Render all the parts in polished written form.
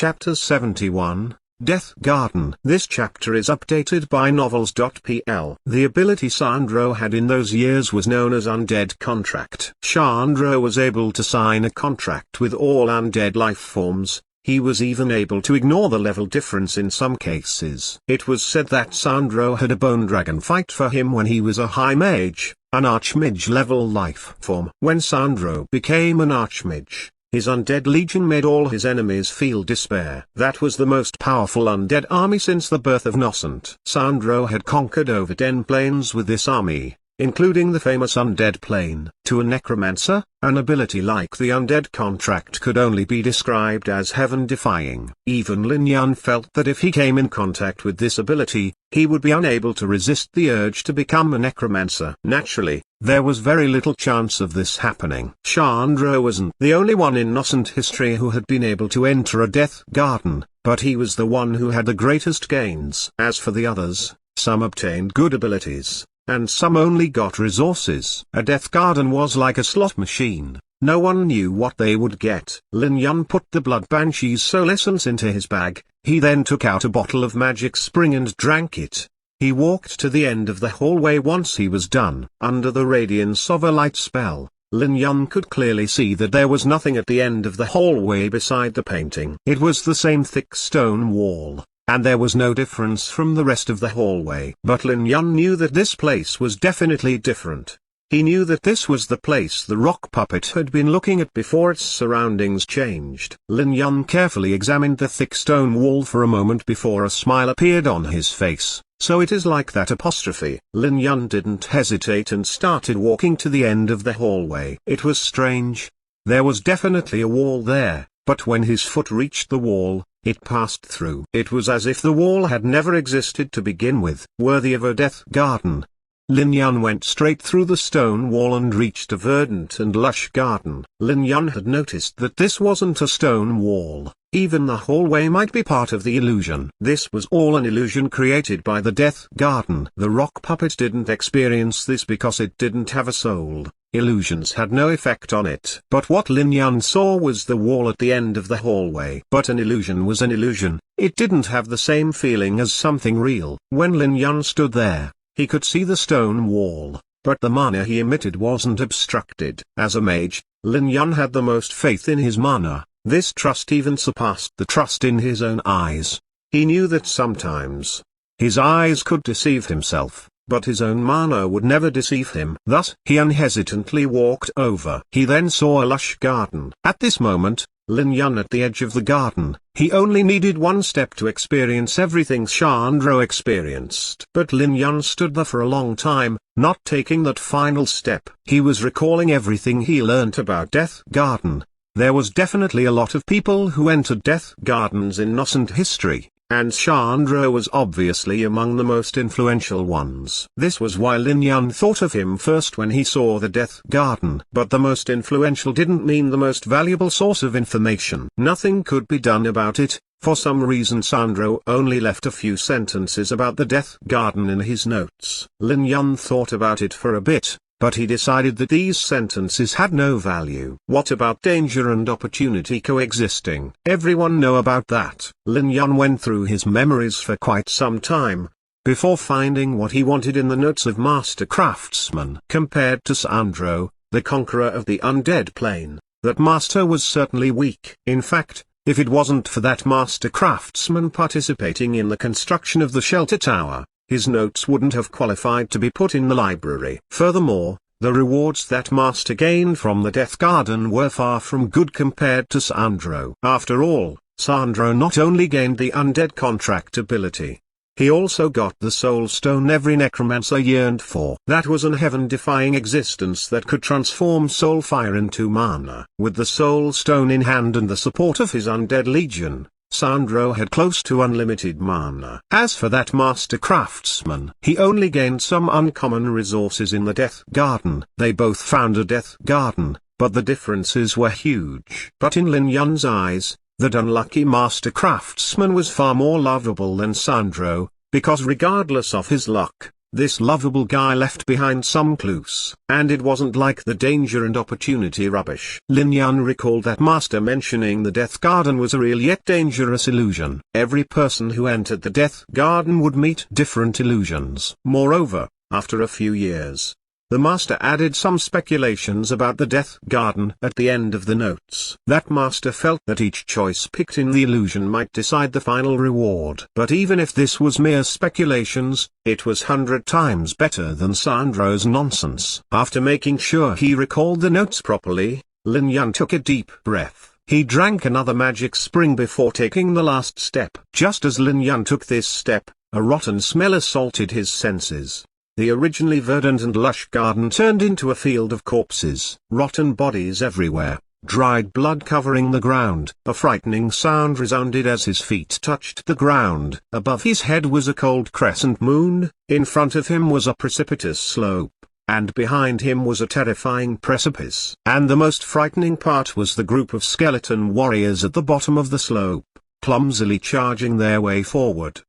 Chapter 71, Death Garden. This chapter is updated by Novels.pl. The ability Sandro had in those years was known as Undead Contract. Sandro was able to sign a contract with all undead life forms. He was even able to ignore the level difference in some cases. It was said that Sandro had a bone dragon fight for him when he was a high mage, an archmage level life form. When Sandro became an archmage, his undead legion made all his enemies feel despair. That was the most powerful undead army since the birth of Nocent. Sandro had conquered over 10 planes with this army, including the famous Undead Plane. To a necromancer, an ability like the Undead Contract could only be described as heaven-defying. Even Lin Yun felt that if he came in contact with this ability, he would be unable to resist the urge to become a necromancer. Naturally, there was very little chance of this happening. Sandro wasn't the only one in Nocent history who had been able to enter a death garden, but he was the one who had the greatest gains. As for the others, some obtained good abilities, and some only got resources. A death garden was like a slot machine. No one knew what they would get. Lin Yun put the Blood Banshee's soul essence into his bag. He then took out a bottle of Magic Spring and drank it. He walked to the end of the hallway. Once he was done, under the radiance of a light spell, Lin Yun could clearly see that there was nothing at the end of the hallway beside the painting. It was the same thick stone wall, and there was no difference from the rest of the hallway. But Lin Yun knew that this place was definitely different. He knew that this was the place the rock puppet had been looking at before its surroundings changed. Lin Yun carefully examined the thick stone wall for a moment before a smile appeared on his face. So it is like that apostrophe. Lin Yun didn't hesitate and started walking to the end of the hallway. It was strange. There was definitely a wall there, but when his foot reached the wall, it passed through. It was as if the wall had never existed to begin with. Worthy of a death garden. Lin Yun went straight through the stone wall and reached a verdant and lush garden. Lin Yun had noticed that this wasn't a stone wall. Even the hallway might be part of the illusion. This was all an illusion created by the death garden. The rock puppet didn't experience this because it didn't have a soul. Illusions had no effect on it. But what Lin Yun saw was the wall at the end of the hallway. But an illusion was an illusion. It didn't have the same feeling as something real. When Lin Yun stood there, he could see the stone wall, but the mana he emitted wasn't obstructed. As a mage, Lin Yun had the most faith in his mana. This trust even surpassed the trust in his own eyes. He knew that sometimes his eyes could deceive himself, but his own mana would never deceive him. Thus, he unhesitantly walked over. He then saw a lush garden. At this moment, Lin Yun at the edge of the garden, he only needed one step to experience everything Sandro experienced. But Lin Yun stood there for a long time, not taking that final step. He was recalling everything he learnt about Death Garden. There was definitely a lot of people who entered Death Gardens in Nocent history, and Sandro was obviously among the most influential ones. This was why Lin Yun thought of him first when he saw the Death Garden. But the most influential didn't mean the most valuable source of information. Nothing could be done about it. For some reason Sandro only left a few sentences about the Death Garden in his notes. Lin Yun thought about it for a bit, but he decided that these sentences had no value. What about danger and opportunity coexisting? Everyone know about that. Lin Yun went through his memories for quite some time, before finding what he wanted in the notes of Master Craftsman. Compared to Sandro, the conqueror of the undead plane, that master was certainly weak. In fact, if it wasn't for that Master Craftsman participating in the construction of the shelter tower, his notes wouldn't have qualified to be put in the library. Furthermore, the rewards that Master gained from the Death Garden were far from good compared to Sandro. After all, Sandro not only gained the Undead Contract ability, he also got the Soul Stone every necromancer yearned for. That was an heaven-defying existence that could transform soul fire into mana. With the Soul Stone in hand and the support of his Undead Legion, Sandro had close to unlimited mana. As for that Master Craftsman, he only gained some uncommon resources in the Death Garden. They both found a Death Garden, but the differences were huge. But in Lin Yun's eyes, that unlucky Master Craftsman was far more lovable than Sandro, because regardless of his luck, This lovable guy left behind some clues, and it wasn't like the danger and opportunity rubbish. Lin Yan recalled that Master mentioning the Death Garden was a real yet dangerous illusion. Every person who entered the Death Garden would meet different illusions. Moreover, after a few years, the Master added some speculations about the Death Garden at the end of the notes. That Master felt that each choice picked in the illusion might decide the final reward. But even if this was mere speculations, it was 100 times better than Sandro's nonsense. After making sure he recalled the notes properly, Lin Yan took a deep breath. He drank another magic spring before taking the last step. Just as Lin Yan took this step, a rotten smell assaulted his senses. The originally verdant and lush garden turned into a field of corpses, rotten bodies everywhere, dried blood covering the ground. A frightening sound resounded as his feet touched the ground. Above his head was a cold crescent moon, in front of him was a precipitous slope, and behind him was a terrifying precipice. And the most frightening part was the group of skeleton warriors at the bottom of the slope, clumsily charging their way forward.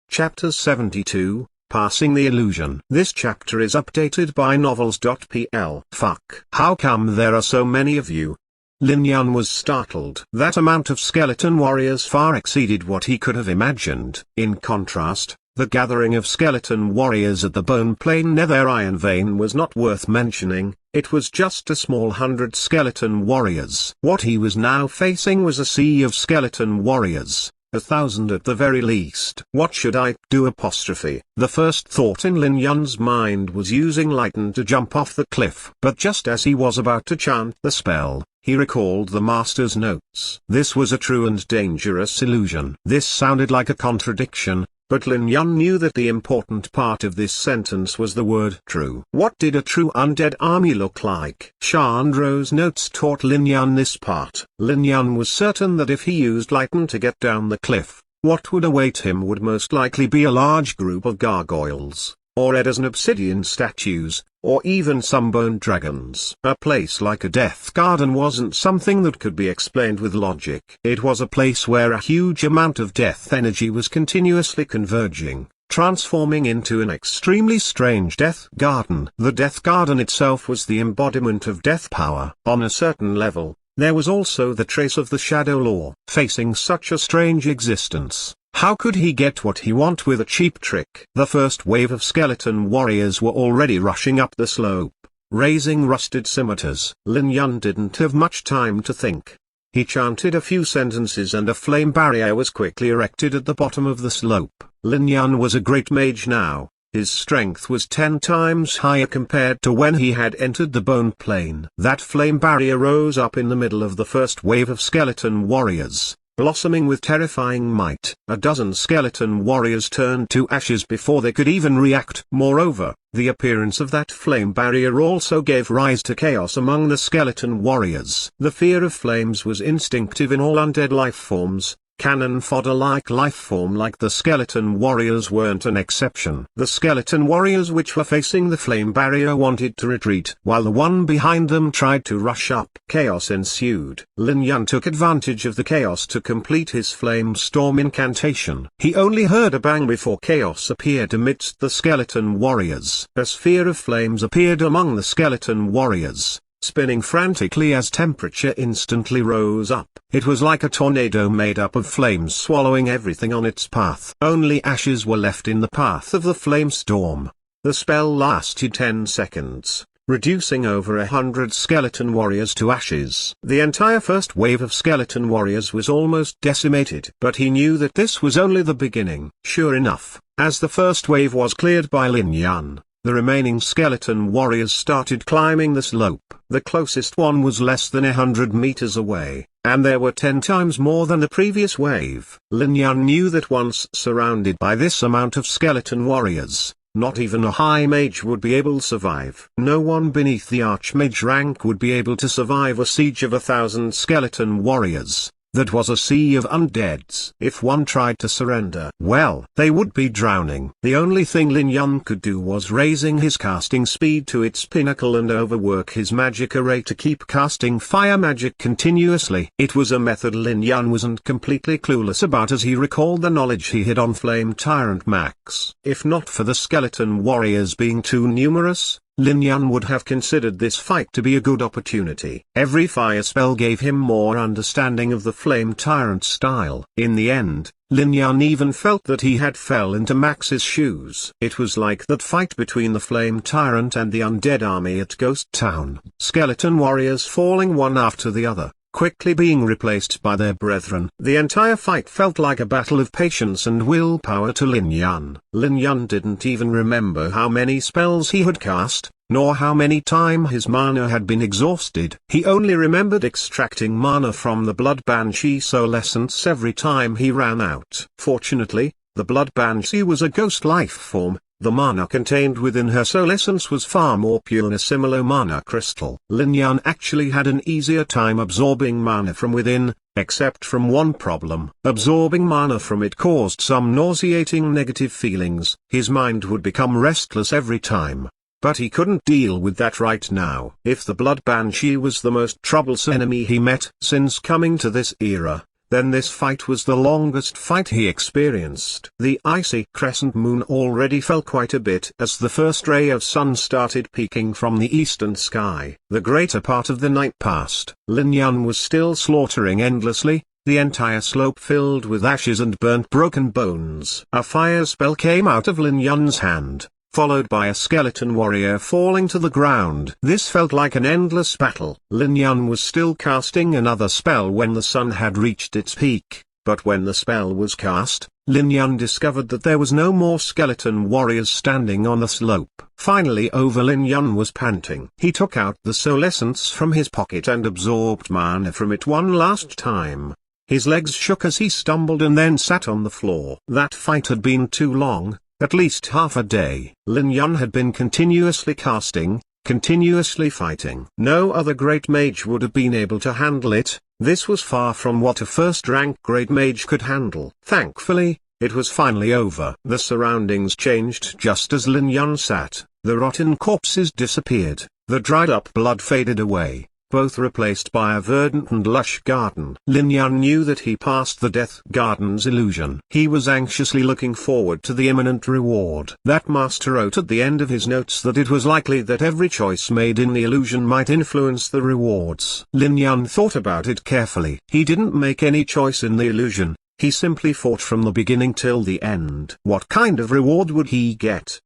Chapter 72, Passing the Illusion. This chapter is updated by novels.pl. Fuck. How come there are so many of you? Lin Yan was startled. That amount of skeleton warriors far exceeded what he could have imagined. In contrast, the gathering of skeleton warriors at the Bone Plain Nether Iron Vein was not worth mentioning. It was just a small 100 skeleton warriors. What he was now facing was a sea of skeleton warriors. 1,000 at the very least. What should I do? The first thought in Lin Yan's mind was using Lighten to jump off the cliff. But just as he was about to chant the spell, he recalled the Master's notes. This was a true and dangerous illusion. This sounded like a contradiction, but Lin Yan knew that the important part of this sentence was the word true. What did a true undead army look like? Sandro's notes taught Lin Yan this part. Lin Yan was certain that if he used Lighten to get down the cliff, what would await him would most likely be a large group of gargoyles, or a dozen obsidian statues, or even some bone dragons. A place like a Death Garden wasn't something that could be explained with logic. It was a place where a huge amount of death energy was continuously converging, transforming into an extremely strange Death Garden. The Death Garden itself was the embodiment of death power. On a certain level, there was also the trace of the Shadow Law. Facing such a strange existence, how could he get what he want with a cheap trick? The first wave of skeleton warriors were already rushing up the slope, raising rusted scimitars. Lin Yan didn't have much time to think. He chanted a few sentences and a flame barrier was quickly erected at the bottom of the slope. Lin Yan was a great mage now. His strength was 10 times higher compared to when he had entered the Bone Plain. That flame barrier rose up in the middle of the first wave of skeleton warriors, blossoming with terrifying might. A dozen skeleton warriors turned to ashes before they could even react. Moreover, the appearance of that flame barrier also gave rise to chaos among the skeleton warriors. The fear of flames was instinctive in all undead life forms. Cannon fodder-like life form like the skeleton warriors weren't an exception. The skeleton warriors which were facing the flame barrier wanted to retreat, while the one behind them tried to rush up. Chaos ensued. Lin Yan took advantage of the chaos to complete his flame storm incantation. He only heard a bang before chaos appeared amidst the skeleton warriors. A sphere of flames appeared among the skeleton warriors, spinning frantically as temperature instantly rose up. It was like a tornado made up of flames swallowing everything on its path. Only ashes were left in the path of the flame storm. The spell lasted 10 seconds, reducing over 100 skeleton warriors to ashes. The entire first wave of skeleton warriors was almost decimated. But he knew that this was only the beginning. Sure enough, as the first wave was cleared by Lin Yan, the remaining skeleton warriors started climbing the slope. The closest one was less than 100 meters away, and there were 10 times more than the previous wave. Lin Yan knew that once surrounded by this amount of skeleton warriors, not even a high mage would be able to survive. No one beneath the archmage rank would be able to survive a siege of 1,000 skeleton warriors. that was a sea of undeads. If one tried to surrender, well, they would be drowning. The only thing Lin Yun could do was raising his casting speed to its pinnacle and overwork his magic array to keep casting fire magic continuously. It was a method Lin Yun wasn't completely clueless about, as he recalled the knowledge he had on Flame Tyrant Max. If not for the skeleton warriors being too numerous, Lin Yun would have considered this fight to be a good opportunity. Every fire spell gave him more understanding of the Flame Tyrant style. In the end, Lin Yun even felt that he had fell into Max's shoes. It was like that fight between the Flame Tyrant and the undead army at Ghost Town. Skeleton warriors falling one after the other, quickly being replaced by their brethren. The entire fight felt like a battle of patience and willpower to Lin Yun. Lin Yun didn't even remember how many spells he had cast, nor how many times his mana had been exhausted. He only remembered extracting mana from the Blood Banshee Soul Essence every time he ran out. Fortunately, the Blood Banshee was a ghost life form. The mana contained within her soul essence was far more pure than a similar mana crystal. Lin Yun actually had an easier time absorbing mana from within, except from one problem. Absorbing mana from it caused some nauseating negative feelings. His mind would become restless every time. But he couldn't deal with that right now. If the Blood Banshee was the most troublesome enemy he met since coming to this era, then this fight was the longest fight he experienced. The icy crescent moon already fell quite a bit as the first ray of sun started peeking from the eastern sky. The greater part of the night passed. Lin Yun was still slaughtering endlessly, the entire slope filled with ashes and burnt broken bones. A fire spell came out of Lin Yun's hand, followed by a skeleton warrior falling to the ground. This felt like an endless battle. Lin Yun was still casting another spell when the sun had reached its peak, but when the spell was cast, Lin Yun discovered that there was no more skeleton warriors standing on the slope. Finally Lin Yun was panting. He took out the soul essence from his pocket and absorbed mana from it one last time. His legs shook as he stumbled and then sat on the floor. That fight had been too long. At least half a day. Lin Yun had been continuously casting, continuously fighting. No other great mage would have been able to handle it. This was far from what a first-rank great mage could handle. Thankfully, it was finally over. The surroundings changed just as Lin Yun sat. The rotten corpses disappeared, the dried-up blood faded away, both replaced by a verdant and lush garden. Lin Yun knew that he passed the Death Garden's illusion. He was anxiously looking forward to the imminent reward. That master wrote at the end of his notes that it was likely that every choice made in the illusion might influence the rewards. Lin Yun thought about it carefully. He didn't make any choice in the illusion, he simply fought from the beginning till the end. What kind of reward would he get?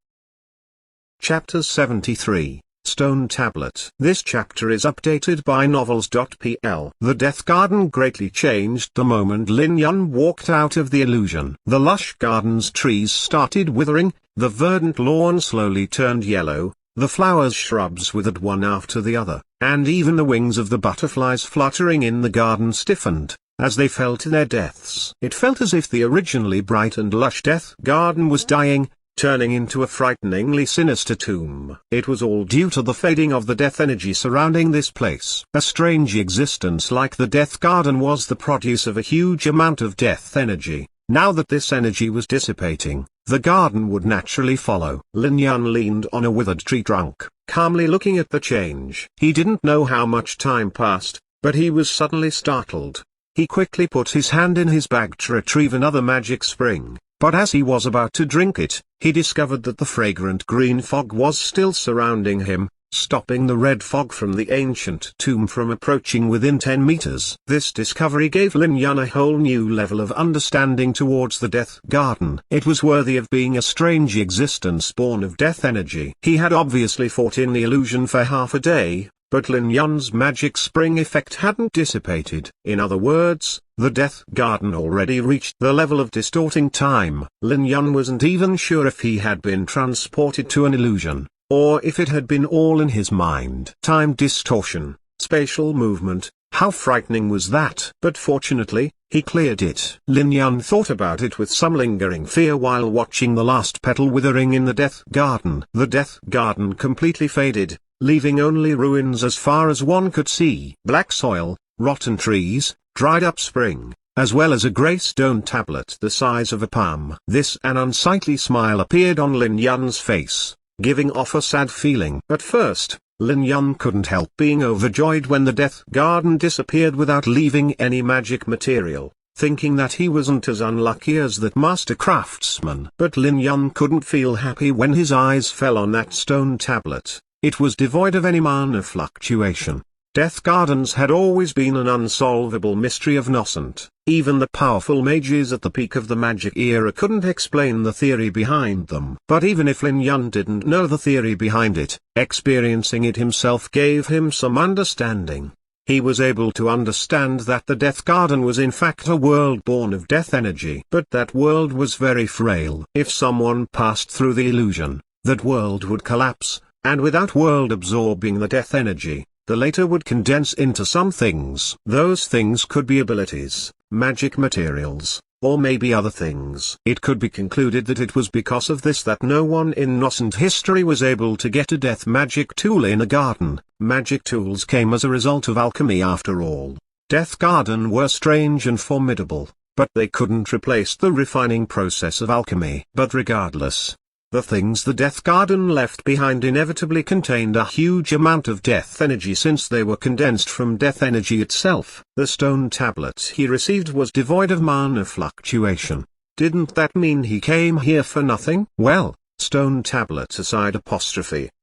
Chapter 73. Stone Tablet. This chapter is updated by Novels.pl. The Death Garden greatly changed the moment Lin Yun walked out of the illusion. The lush garden's trees started withering, the verdant lawn slowly turned yellow, the flowers shrubs withered one after the other, and even the wings of the butterflies fluttering in the garden stiffened, as they fell to their deaths. It felt as if the originally bright and lush Death Garden was dying, turning into a frighteningly sinister tomb. It was all due to the fading of the death energy surrounding this place. A strange existence like the Death Garden was the produce of a huge amount of death energy. Now that this energy was dissipating, the garden would naturally follow. Lin Yun leaned on a withered tree trunk, calmly looking at the change. He didn't know how much time passed, but he was suddenly startled. He quickly put his hand in his bag to retrieve another magic spring. But as he was about to drink it, he discovered that the fragrant green fog was still surrounding him, stopping the red fog from the ancient tomb from approaching within 10 meters. This discovery gave Lin Yun a whole new level of understanding towards the Death Garden. It was worthy of being a strange existence born of death energy. He had obviously fought in the illusion for half a day, but Lin Yun's magic spring effect hadn't dissipated. In other words, the Death Garden already reached the level of distorting time. Lin Yun wasn't even sure if he had been transported to an illusion, or if it had been all in his mind. Time distortion, spatial movement, how frightening was that? But fortunately, he cleared it. Lin Yun thought about it with some lingering fear while watching the last petal withering in the Death Garden. The Death Garden completely faded, leaving only ruins as far as one could see. Black soil, rotten trees, dried up spring, as well as a grey stone tablet the size of a palm. An unsightly smile appeared on Lin Yun's face, giving off a sad feeling. At first, Lin Yun couldn't help being overjoyed when the Death Garden disappeared without leaving any magic material, thinking that he wasn't as unlucky as that master craftsman. But Lin Yun couldn't feel happy when his eyes fell on that stone tablet. It was devoid of any mana fluctuation. Death Gardens had always been an unsolvable mystery of Nocent. Even the powerful mages at the peak of the magic era couldn't explain the theory behind them. But even if Lin Yun didn't know the theory behind it, experiencing it himself gave him some understanding. He was able to understand that the Death Garden was in fact a world born of death energy. But that world was very frail. If someone passed through the illusion, that world would collapse, and without world absorbing the death energy, the later would condense into some things. Those things could be abilities, magic materials, or maybe other things. It could be concluded that it was because of this that no one in Nocent history was able to get a death magic tool in a garden. Magic tools came as a result of alchemy after all. Death Garden were strange and formidable, but they couldn't replace the refining process of alchemy. But regardless, the things the Death Garden left behind inevitably contained a huge amount of death energy since they were condensed from death energy itself. The stone tablet he received was devoid of mana fluctuation. Didn't that mean he came here for nothing? Well, stone tablet aside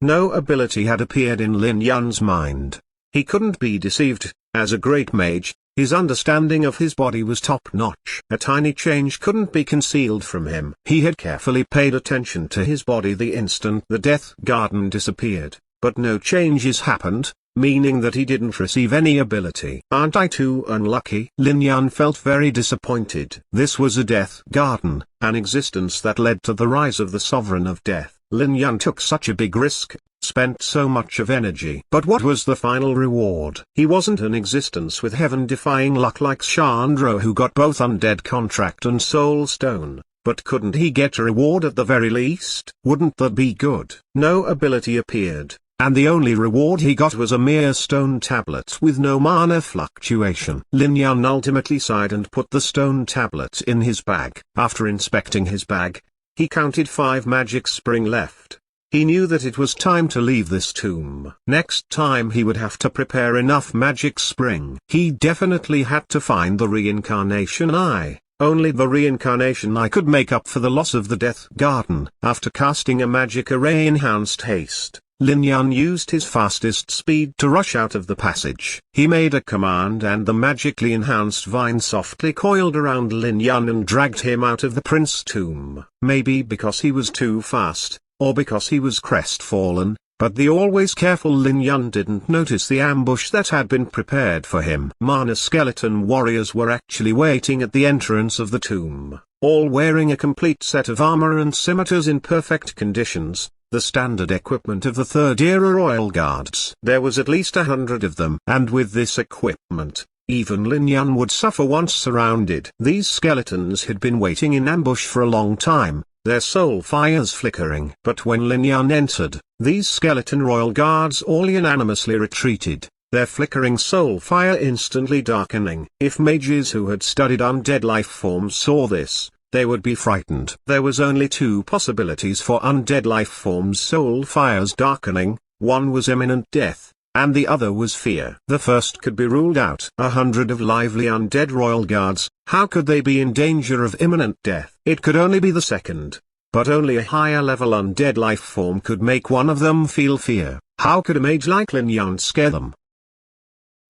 no ability had appeared in Lin Yun's mind. He couldn't be deceived. As a great mage, his understanding of his body was top-notch. A tiny change couldn't be concealed from him. He had carefully paid attention to his body the instant the Death Garden disappeared, but no changes happened, meaning that he didn't receive any ability. Aren't I too unlucky? Lin Yun felt very disappointed. This was a Death Garden, an existence that led to the rise of the Sovereign of Death. Lin Yun took such a big risk, spent so much of energy. But what was the final reward? He wasn't an existence with heaven-defying luck like Chandra, who got both Undead Contract and Soul Stone. But couldn't he get a reward at the very least? Wouldn't that be good? No ability appeared, and the only reward he got was a mere stone tablet with no mana fluctuation. Lin Yun ultimately sighed and put the stone tablet in his bag. After inspecting his bag, he counted 5 magic spring left. He knew that it was time to leave this tomb. Next time he would have to prepare enough magic spring. He definitely had to find the reincarnation eye. Only the reincarnation eye could make up for the loss of the Death Garden. After casting a magic array enhanced haste, Lin Yun used his fastest speed to rush out of the passage. He made a command and the magically enhanced vine softly coiled around Lin Yun and dragged him out of the prince's tomb. Maybe because he was too fast, or because he was crestfallen, but the always careful Lin Yun didn't notice the ambush that had been prepared for him. Mana skeleton warriors were actually waiting at the entrance of the tomb, all wearing a complete set of armor and scimitars in perfect conditions, the standard equipment of the Third Era Royal Guards. There was at least 100 of them, and with this equipment, even Lin Yun would suffer once surrounded. These skeletons had been waiting in ambush for a long time, their soul fires flickering. But when Lin Yun entered, these skeleton royal guards all unanimously retreated, their flickering soul fire instantly darkening. If mages who had studied undead life forms saw this, they would be frightened. There was only 2 possibilities for undead life forms' soul fires darkening. One was imminent death, and the other was fear. The first could be ruled out. 100 of lively undead royal guards, how could they be in danger of imminent death? It could only be the second. But only a higher level undead life form could make one of them feel fear. How could a mage like Lin Yun scare them?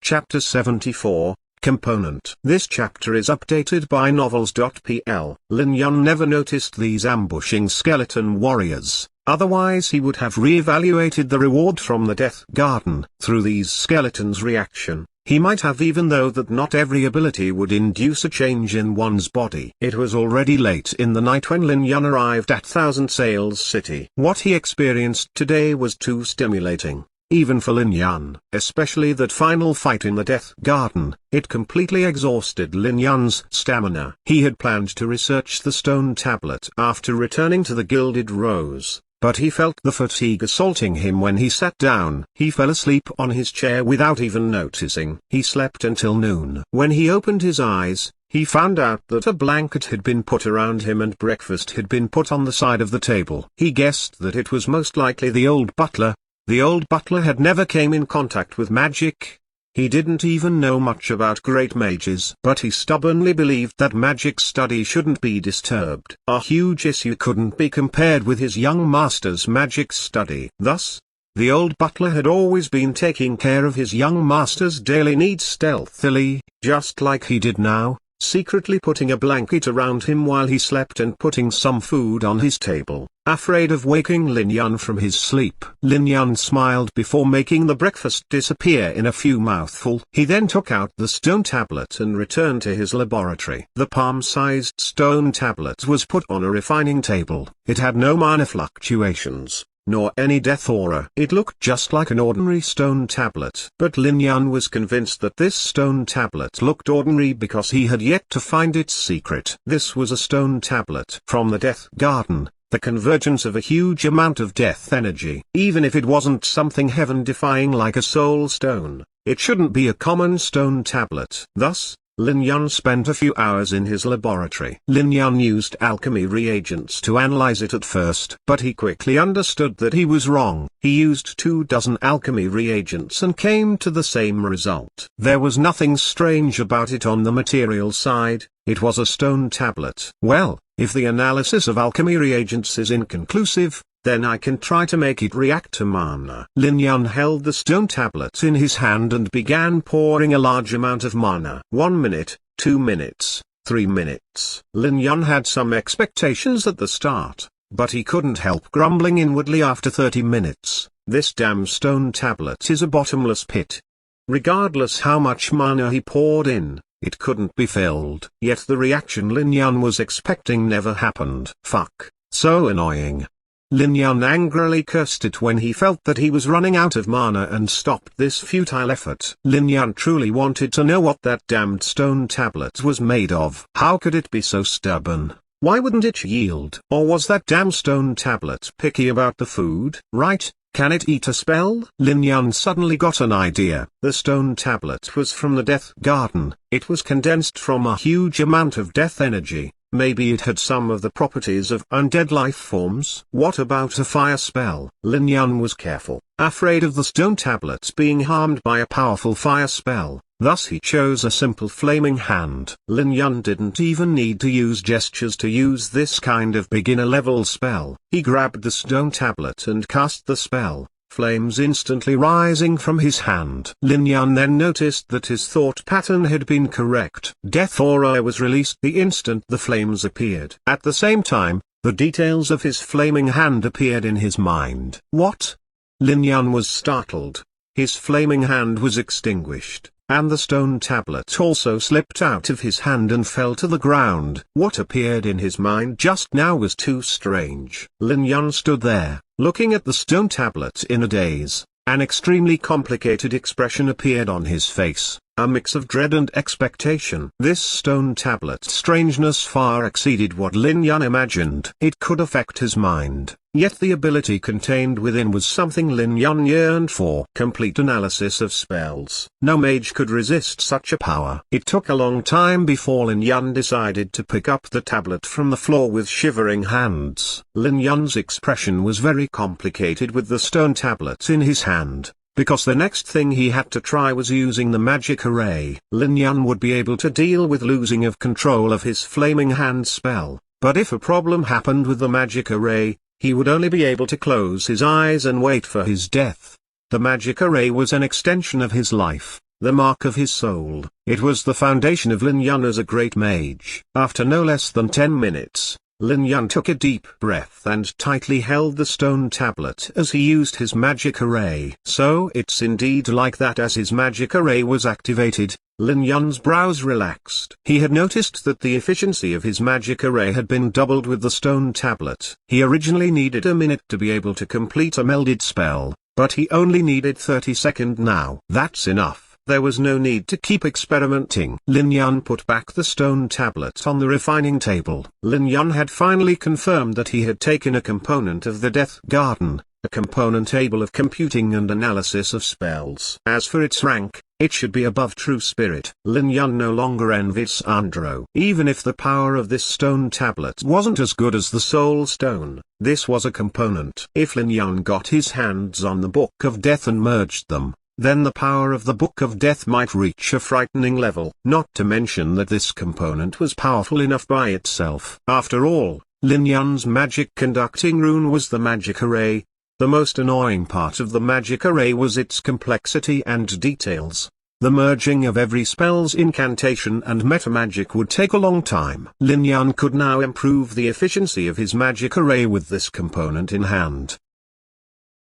Chapter 74, Component. This chapter is updated by Novels.pl. Lin Yun never noticed these ambushing skeleton warriors. Otherwise he would have re-evaluated the reward from the Death Garden. Through these skeletons' reaction, he might have even known that not every ability would induce a change in one's body. It was already late in the night when Lin Yun arrived at Thousand Sails City. What he experienced today was too stimulating, even for Lin Yun. Especially that final fight in the Death Garden, it completely exhausted Lin Yun's stamina. He had planned to research the stone tablet after returning to the Gilded Rose, but he felt the fatigue assaulting him when he sat down. He fell asleep on his chair without even noticing. He slept until noon. When he opened his eyes, he found out that a blanket had been put around him and breakfast had been put on the side of the table. He guessed that it was most likely the old butler. The old butler had never came in contact with magic. He didn't even know much about great mages, but he stubbornly believed that magic study shouldn't be disturbed. A huge issue couldn't be compared with his young master's magic study. Thus, the old butler had always been taking care of his young master's daily needs stealthily, just like he did now, secretly putting a blanket around him while he slept and putting some food on his table. Afraid of waking Lin Yun from his sleep, Lin Yun smiled before making the breakfast disappear in a few mouthfuls. He then took out the stone tablet and returned to his laboratory. The palm-sized stone tablet was put on a refining table. It had no mana fluctuations, nor any death aura. It looked just like an ordinary stone tablet. But Lin Yun was convinced that this stone tablet looked ordinary because he had yet to find its secret. This was a stone tablet from the Death Garden, the convergence of a huge amount of death energy. Even if it wasn't something heaven-defying like a soul stone, it shouldn't be a common stone tablet. Thus, Lin Yun spent a few hours in his laboratory. Lin Yun used alchemy reagents to analyze it at first, but he quickly understood that he was wrong. He used 24 alchemy reagents and came to the same result. There was nothing strange about it on the material side. It was a stone tablet. Well, if the analysis of alchemy reagents is inconclusive, then I can try to make it react to mana. Lin Yun held the stone tablet in his hand and began pouring a large amount of mana. 1 minute, 2 minutes, 3 minutes. Lin Yun had some expectations at the start, but he couldn't help grumbling inwardly after 30 minutes. This damn stone tablet is a bottomless pit. Regardless how much mana he poured in, it couldn't be filled. Yet the reaction Lin Yun was expecting never happened. Fuck, so annoying. Lin Yun angrily cursed it when he felt that he was running out of mana and stopped this futile effort. Lin Yun truly wanted to know what that damned stone tablet was made of. How could it be so stubborn? Why wouldn't it yield? Or was that damn stone tablet picky about the food? Right, can it eat a spell? Lin Yun suddenly got an idea. The stone tablet was from the Death Garden. It was condensed from a huge amount of death energy. Maybe it had some of the properties of undead life forms. What about a fire spell? Lin Yun was careful, afraid of the stone tablets being harmed by a powerful fire spell. Thus he chose a simple flaming hand. Lin Yun didn't even need to use gestures to use this kind of beginner-level spell. He grabbed the stone tablet and cast the spell, flames instantly rising from his hand. Lin Yun then noticed that his thought pattern had been correct. Death aura was released the instant the flames appeared. At the same time, the details of his flaming hand appeared in his mind. What? Lin Yun was startled. His flaming hand was extinguished, and the stone tablet also slipped out of his hand and fell to the ground. What appeared in his mind just now was too strange. Lin Yun stood there, looking at the stone tablet in a daze. An extremely complicated expression appeared on his face, a mix of dread and expectation. This stone tablet's strangeness far exceeded what Lin Yun imagined. It could affect his mind, yet the ability contained within was something Lin Yun yearned for. Complete analysis of spells. No mage could resist such a power. It took a long time before Lin Yun decided to pick up the tablet from the floor with shivering hands. Lin Yun's expression was very complicated with the stone tablet in his hand, because the next thing he had to try was using the magic array. Lin Yun would be able to deal with losing of control of his flaming hand spell, but if a problem happened with the magic array, he would only be able to close his eyes and wait for his death. The magic array was an extension of his life, the mark of his soul. It was the foundation of Lin Yun as a great mage. After no less than 10 minutes, Lin Yun took a deep breath and tightly held the stone tablet as he used his magic array. So it's indeed like that. As his magic array was activated, Lin Yun's brows relaxed. He had noticed that the efficiency of his magic array had been doubled with the stone tablet. He originally needed a minute to be able to complete a melded spell, but he only needed 30 seconds now. That's enough. There was no need to keep experimenting. Lin Yun put back the stone tablet on the refining table. Lin Yun had finally confirmed that he had taken a component of the Death Garden, a component able of computing and analysis of spells. As for its rank, it should be above True Spirit. Lin Yun no longer envied Sandro. Even if the power of this stone tablet wasn't as good as the Soul Stone, this was a component. If Lin Yun got his hands on the Book of Death and merged them, then the power of the Book of Death might reach a frightening level. Not to mention that this component was powerful enough by itself. After all, Lin Yun's magic conducting rune was the magic array. The most annoying part of the magic array was its complexity and details. The merging of every spell's incantation and metamagic would take a long time. Lin Yun could now improve the efficiency of his magic array with this component in hand.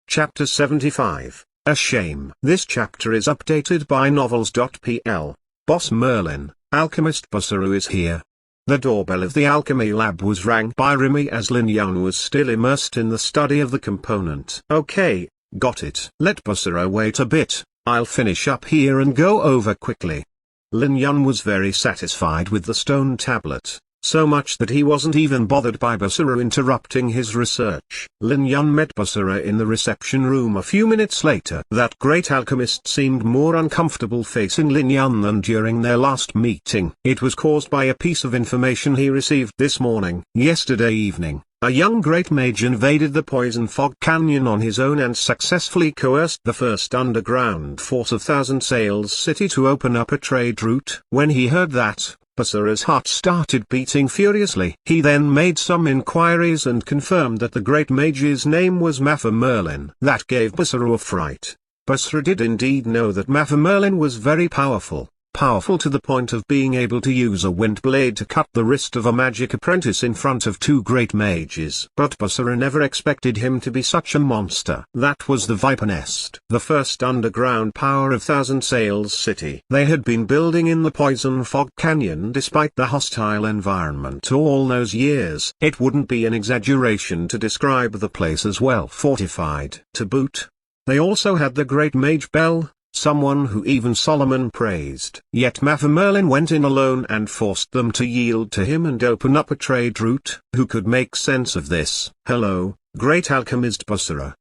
Chapter 75. A Shame. This chapter is updated by Novels.pl. Boss Merlin, Alchemist Busuru is here. The doorbell of the alchemy lab was rang by Remy as Lin Yun was still immersed in the study of the component. Okay, got it. Let Busuru wait a bit, I'll finish up here and go over quickly. Lin Yun was very satisfied with the stone tablet, so much that he wasn't even bothered by Busuru interrupting his research. Lin Yun met Busuru in the reception room a few minutes later. That great alchemist seemed more uncomfortable facing Lin Yun than during their last meeting. It was caused by a piece of information he received this morning. Yesterday evening, a young great mage invaded the Poison Fog Canyon on his own and successfully coerced the first underground force of Thousand Sails City to open up a trade route. When he heard that, Busuru's heart started beating furiously. He then made some inquiries and confirmed that the great mage's name was Mafia Merlin. That gave Busuru a fright. Busuru did indeed know that Mafia Merlin was very powerful to the point of being able to use a wind blade to cut the wrist of a magic apprentice in front of two great mages. But Busuru never expected him to be such a monster. That was the Viper Nest, the first underground power of Thousand Sails City. They had been building in the Poison Fog Canyon despite the hostile environment all those years. It wouldn't be an exaggeration to describe the place as well fortified. To boot, they also had the Great Mage Bell, someone who even Solomon praised. Yet Mafia Merlin went in alone and forced them to yield to him and open up a trade route. Who could make sense of this? Hello, Great Alchemist Busuru.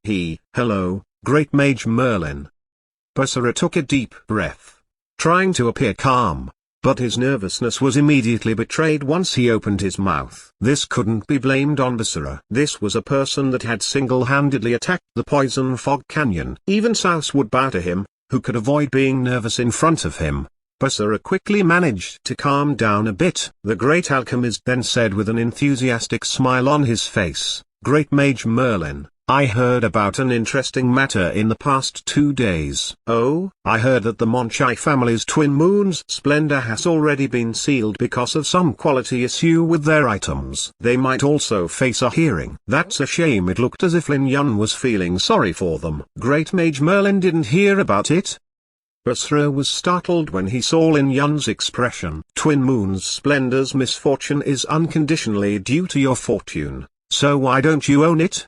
Hello, Great Mage Merlin. Busuru took a deep breath, trying to appear calm, but his nervousness was immediately betrayed once he opened his mouth. This couldn't be blamed on Busuru. This was a person that had single-handedly attacked the Poison Fog Canyon. Even Saus would bow to him. Who could avoid being nervous in front of him? Busuru quickly managed to calm down a bit. The great alchemist then said with an enthusiastic smile on his face, Great Mage Merlin, I heard about an interesting matter in the past 2 days. Oh? I heard that the Monchai family's Twin Moons Splendor has already been sealed because of some quality issue with their items. They might also face a hearing. That's a shame. It looked as if Lin Yun was feeling sorry for them. Great Mage Merlin didn't hear about it. Busuru was startled when he saw Lin Yun's expression. Twin Moons Splendor's misfortune is unconditionally due to your fortune, so why don't you own it?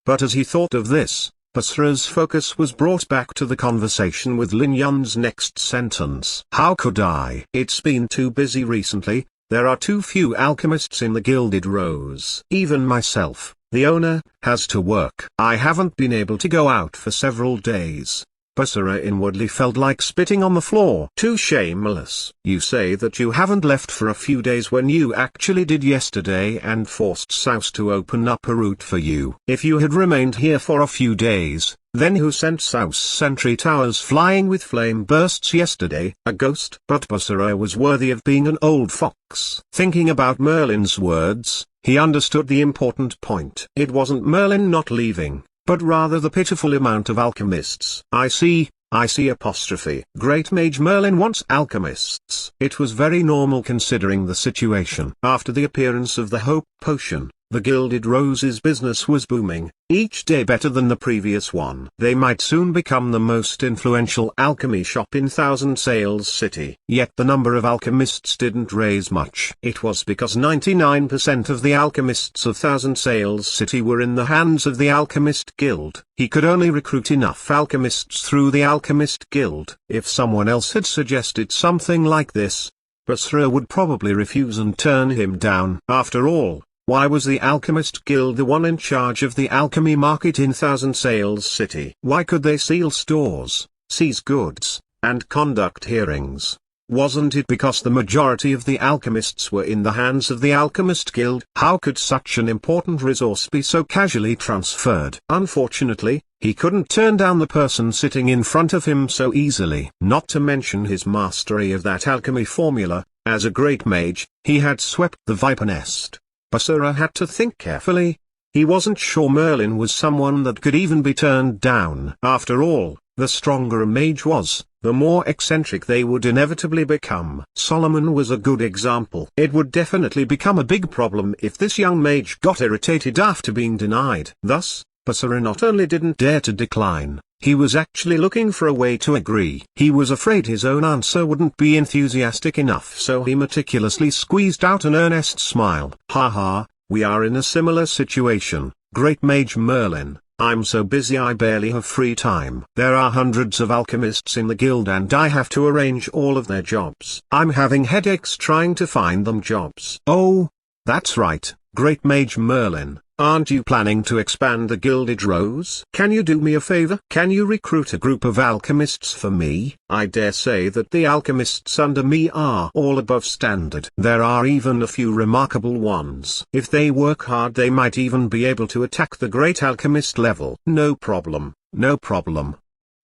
But as he thought of this, Busuru's focus was brought back to the conversation with Lin Yun's next sentence. How could I? It's been too busy recently, there are too few alchemists in the Gilded Rose. Even myself, the owner, has to work. I haven't been able to go out for several days. Busuru inwardly felt like spitting on the floor. Too shameless. You say that you haven't left for a few days when you actually did yesterday and forced Saus to open up a route for you. If you had remained here for a few days, then who sent Saus sentry towers flying with flame bursts yesterday? A ghost? But Busuru was worthy of being an old fox. Thinking about Merlin's words, he understood the important point. It wasn't Merlin not leaving, but rather the pitiful amount of alchemists. I see apostrophe. Great Mage Merlin wants alchemists. It was very normal considering the situation. After the appearance of the Hope Potion, The Gilded Rose's business was booming, each day better than the previous one. They might soon become the most influential alchemy shop in Thousand Sales City. Yet the number of alchemists didn't raise much. It was because 99% of the alchemists of Thousand Sales City were in the hands of the Alchemist Guild. He could only recruit enough alchemists through the Alchemist Guild. If someone else had suggested something like this, Basra would probably refuse and turn him down. After all, why was the Alchemist Guild the one in charge of the alchemy market in Thousand Sales City? Why could they seal stores, seize goods, and conduct hearings? Wasn't it because the majority of the alchemists were in the hands of the Alchemist Guild? How could such an important resource be so casually transferred? Unfortunately, he couldn't turn down the person sitting in front of him so easily. Not to mention his mastery of that alchemy formula. As a great mage, he had swept the Viper Nest. Basra had to think carefully. He wasn't sure Merlin was someone that could even be turned down. After all, the stronger a mage was, the more eccentric they would inevitably become. Solomon was a good example. It would definitely become a big problem if this young mage got irritated after being denied. Thus, Basra not only didn't dare to decline, he was actually looking for a way to agree. He was afraid his own answer wouldn't be enthusiastic enough, so he meticulously squeezed out an earnest smile. Haha, we are in a similar situation, Great Mage Merlin. I'm so busy I barely have free time. There are hundreds of alchemists in the guild and I have to arrange all of their jobs. I'm having headaches trying to find them jobs. Oh, that's right, Great Mage Merlin. Aren't you planning to expand the Gilded Rose? Can you do me a favor? Can you recruit a group of alchemists for me? I dare say that the alchemists under me are all above standard. There are even a few remarkable ones. If they work hard they might even be able to attack the great alchemist level. No problem, no problem.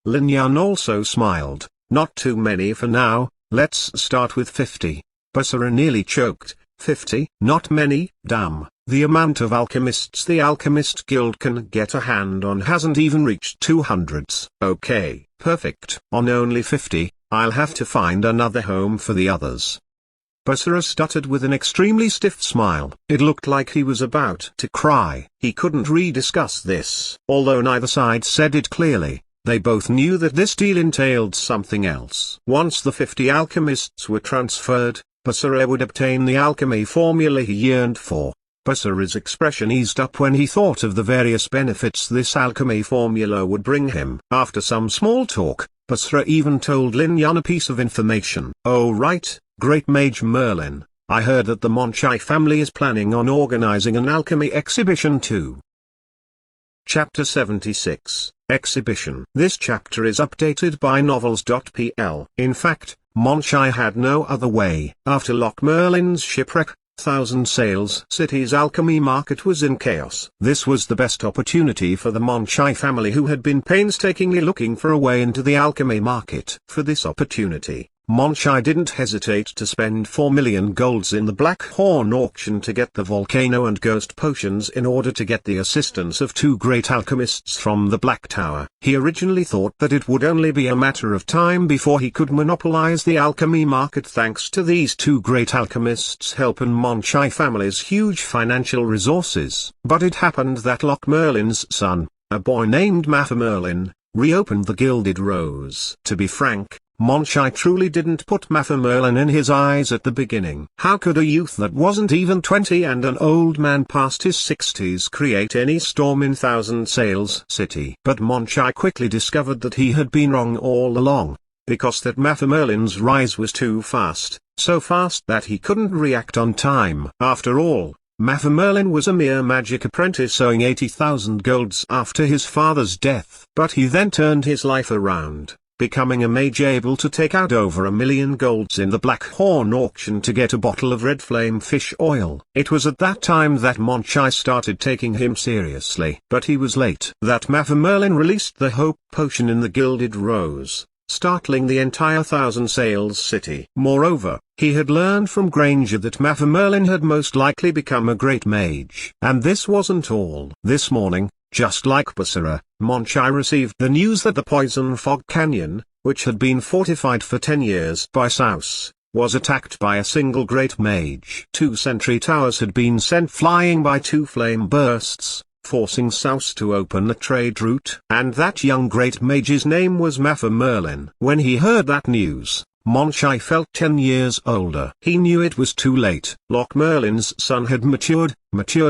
Lin Yan also smiled. Not too many for now, let's start with 50. Basra nearly choked. 50? Not many, damn. The amount of alchemists the Alchemist Guild can get a hand on hasn't even reached 200s. Okay, perfect. On only 50, I'll have to find another home for the others. Basra stuttered with an extremely stiff smile. It looked like he was about to cry. He couldn't re-discuss this. Although neither side said it clearly, they both knew that this deal entailed something else. Once the 50 alchemists were transferred, Basra would obtain the alchemy formula he yearned for. Basra's expression eased up when he thought of the various benefits this alchemy formula would bring him. After some small talk, Basra even told Lin Yan a piece of information. Oh right, Great Mage Merlin, I heard that the Monchai family is planning on organizing an alchemy exhibition too. Chapter 76, Exhibition. This chapter is updated by Novels.pl. In fact, Monchai had no other way. After Loch Merlin's shipwreck, Thousand Sales City's alchemy market was in chaos. This was the best opportunity for the Monchai family, who had been painstakingly looking for a way into the alchemy market. For this opportunity, Monchai didn't hesitate to spend 4 million golds in the Black Horn auction to get the volcano and ghost potions in order to get the assistance of 2 great alchemists from the Black Tower. He originally thought that it would only be a matter of time before he could monopolize the alchemy market thanks to these 2 great alchemists' help and Monchai family's huge financial resources. But it happened that Loch Merlin's son, a boy named Mather Merlin, reopened the Gilded Rose. To be frank, Monchai truly didn't put Mather Merlin in his eyes at the beginning. How could a youth that wasn't even 20 and an old man past his 60s create any storm in Thousand Sales City? But Monchai quickly discovered that he had been wrong all along, because that Mather Merlin's rise was too fast, so fast that he couldn't react on time. After all, Mather Merlin was a mere magic apprentice owing 80,000 golds after his father's death. But he then turned his life around, becoming a mage able to take out over 1 million golds in the Black Horn auction to get a bottle of red flame fish oil. It was at that time that Monchai started taking him seriously. But he was late. That Mather Merlin released the Hope Potion in the Gilded Rose, startling the entire Thousand Sales City. Moreover, he had learned from Granger that Mather Merlin had most likely become a great mage. And this wasn't all. This morning, just like Basra, Monchai received the news that the Poison Fog Canyon, which had been fortified for 10 years by Saus, was attacked by a single great mage. 2 sentry towers had been sent flying by 2 flame bursts, forcing Saus to open a trade route. And that young great mage's name was Mafia Merlin. When he heard that news, Monchai felt 10 years older. He knew it was too late. Loch Merlin's son had matured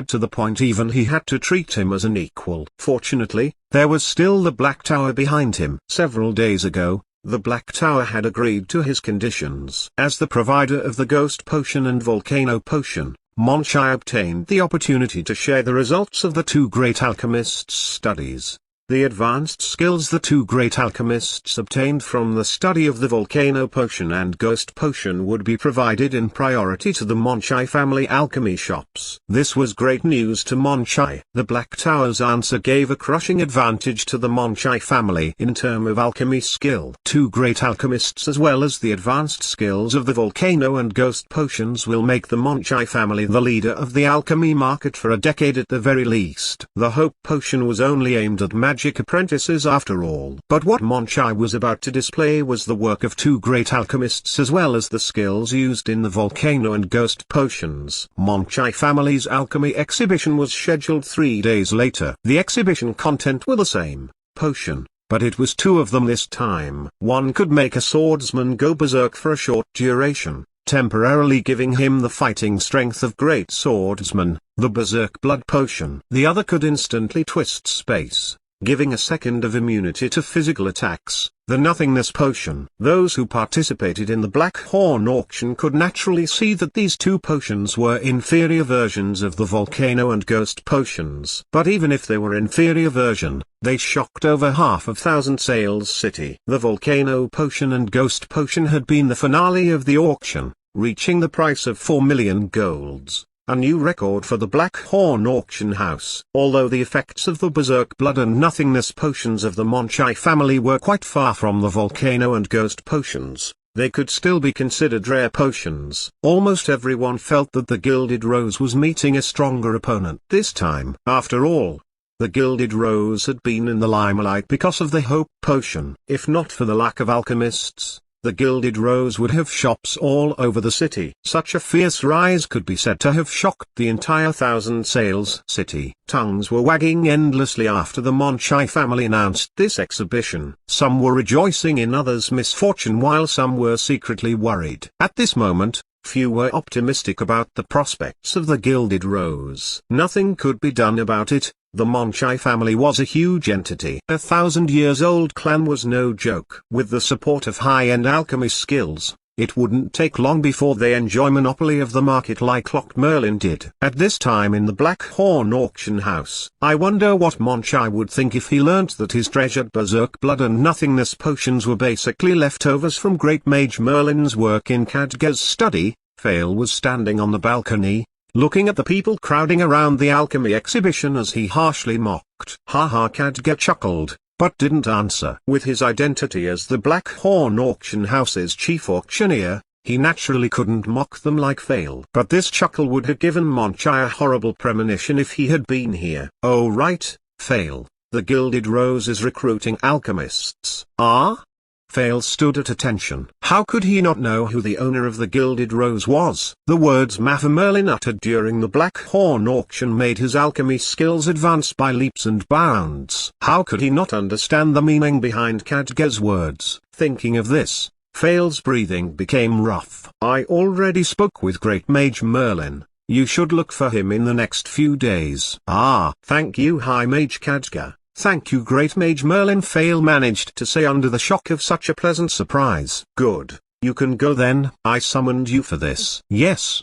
to the point even he had to treat him as an equal. Fortunately, there was still the Black Tower behind him. Several days ago, the Black Tower had agreed to his conditions. As the provider of the Ghost Potion and Volcano Potion, Monchai obtained the opportunity to share the results of the 2 great alchemists' studies. The advanced skills the 2 great alchemists obtained from the study of the Volcano Potion and Ghost Potion would be provided in priority to the Monchai family alchemy shops. This was great news to Monchai. The Black Tower's answer gave a crushing advantage to the Monchai family in terms of alchemy skill. 2 great alchemists as well as the advanced skills of the Volcano and Ghost Potions will make the Monchai family the leader of the alchemy market for a decade at the very least. The Hope Potion was only aimed at magic apprentices after all. But what Monchai was about to display was the work of 2 great alchemists as well as the skills used in the Volcano and Ghost Potions. Monchai family's alchemy exhibition was scheduled 3 days later. The exhibition content were the same, potion, but it was 2 of them this time. One could make a swordsman go berserk for a short duration, temporarily giving him the fighting strength of great swordsmen, the Berserk Blood Potion. The other could instantly twist space, giving a second of immunity to physical attacks, the Nothingness Potion. Those who participated in the Black Horn auction could naturally see that these 2 potions were inferior versions of the Volcano and Ghost Potions. But even if they were inferior version, they shocked over 500,000 Sales City. The Volcano Potion and Ghost Potion had been the finale of the auction, reaching the price of 4 million golds. A new record for the Black Horn auction house. Although the effects of the Berserk Blood and Nothingness Potions of the Monchai family were quite far from the Volcano and Ghost Potions, they could still be considered rare potions. Almost everyone felt that the Gilded Rose was meeting a stronger opponent this time. After all, the Gilded Rose had been in the limelight because of the Hope Potion. If not for the lack of alchemists, the Gilded Rose would have shops all over the city. Such a fierce rise could be said to have shocked the entire 1,000 Sales City. Tongues were wagging endlessly after the Monchai family announced this exhibition. Some were rejoicing in others' misfortune while some were secretly worried. At this moment, few were optimistic about the prospects of the Gilded Rose. Nothing could be done about it. The Monchai family was a huge entity. A 1,000-years-old clan was no joke. With the support of high-end alchemy skills, it wouldn't take long before they enjoy monopoly of the market like Loch Merlin did. At this time in the Black Horn auction house, I wonder what Monchai would think if he learnt that his treasured Berserk Blood and Nothingness Potions were basically leftovers from Great Mage Merlin's work in Khadga's study. Fail was standing on the balcony, looking at the people crowding around the alchemy exhibition as he harshly mocked. Haha, Khadga chuckled, but didn't answer. With his identity as the Black Horn auction house's chief auctioneer, he naturally couldn't mock them like Fail. But this chuckle would have given Monchai a horrible premonition if he had been here. Oh right, Fail, the Gilded Rose is recruiting alchemists. Ah? Fail stood at attention. How could he not know who the owner of the Gilded Rose was? The words Mafia Merlin uttered during the Black Horn auction made his alchemy skills advance by leaps and bounds. How could he not understand the meaning behind Khadga's words? Thinking of this, Fail's breathing became rough. I already spoke with Great Mage Merlin. You should look for him in the next few days. Ah, thank you High Mage Khadga. Thank you Great Mage Merlin, Fail managed to say under the shock of such a pleasant surprise. Good, you can go then, I summoned you for this. Yes,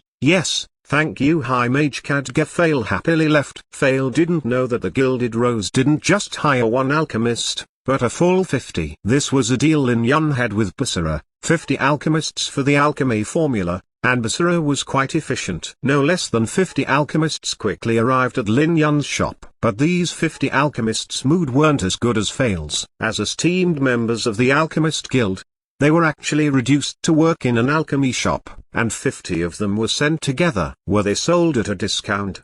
thank you High Mage Khadga. Fail happily left. Fail didn't know that the Gilded Rose didn't just hire one alchemist, but a full 50. This was a deal Lin Yun had with Basara, 50 alchemists for the alchemy formula. And Basara was quite efficient. No less than 50 alchemists quickly arrived at Lin Yun's shop. But these 50 alchemists' mood weren't as good as Fail's. As esteemed members of the Alchemist Guild, they were actually reduced to work in an alchemy shop, and 50 of them were sent together. Were they sold at a discount?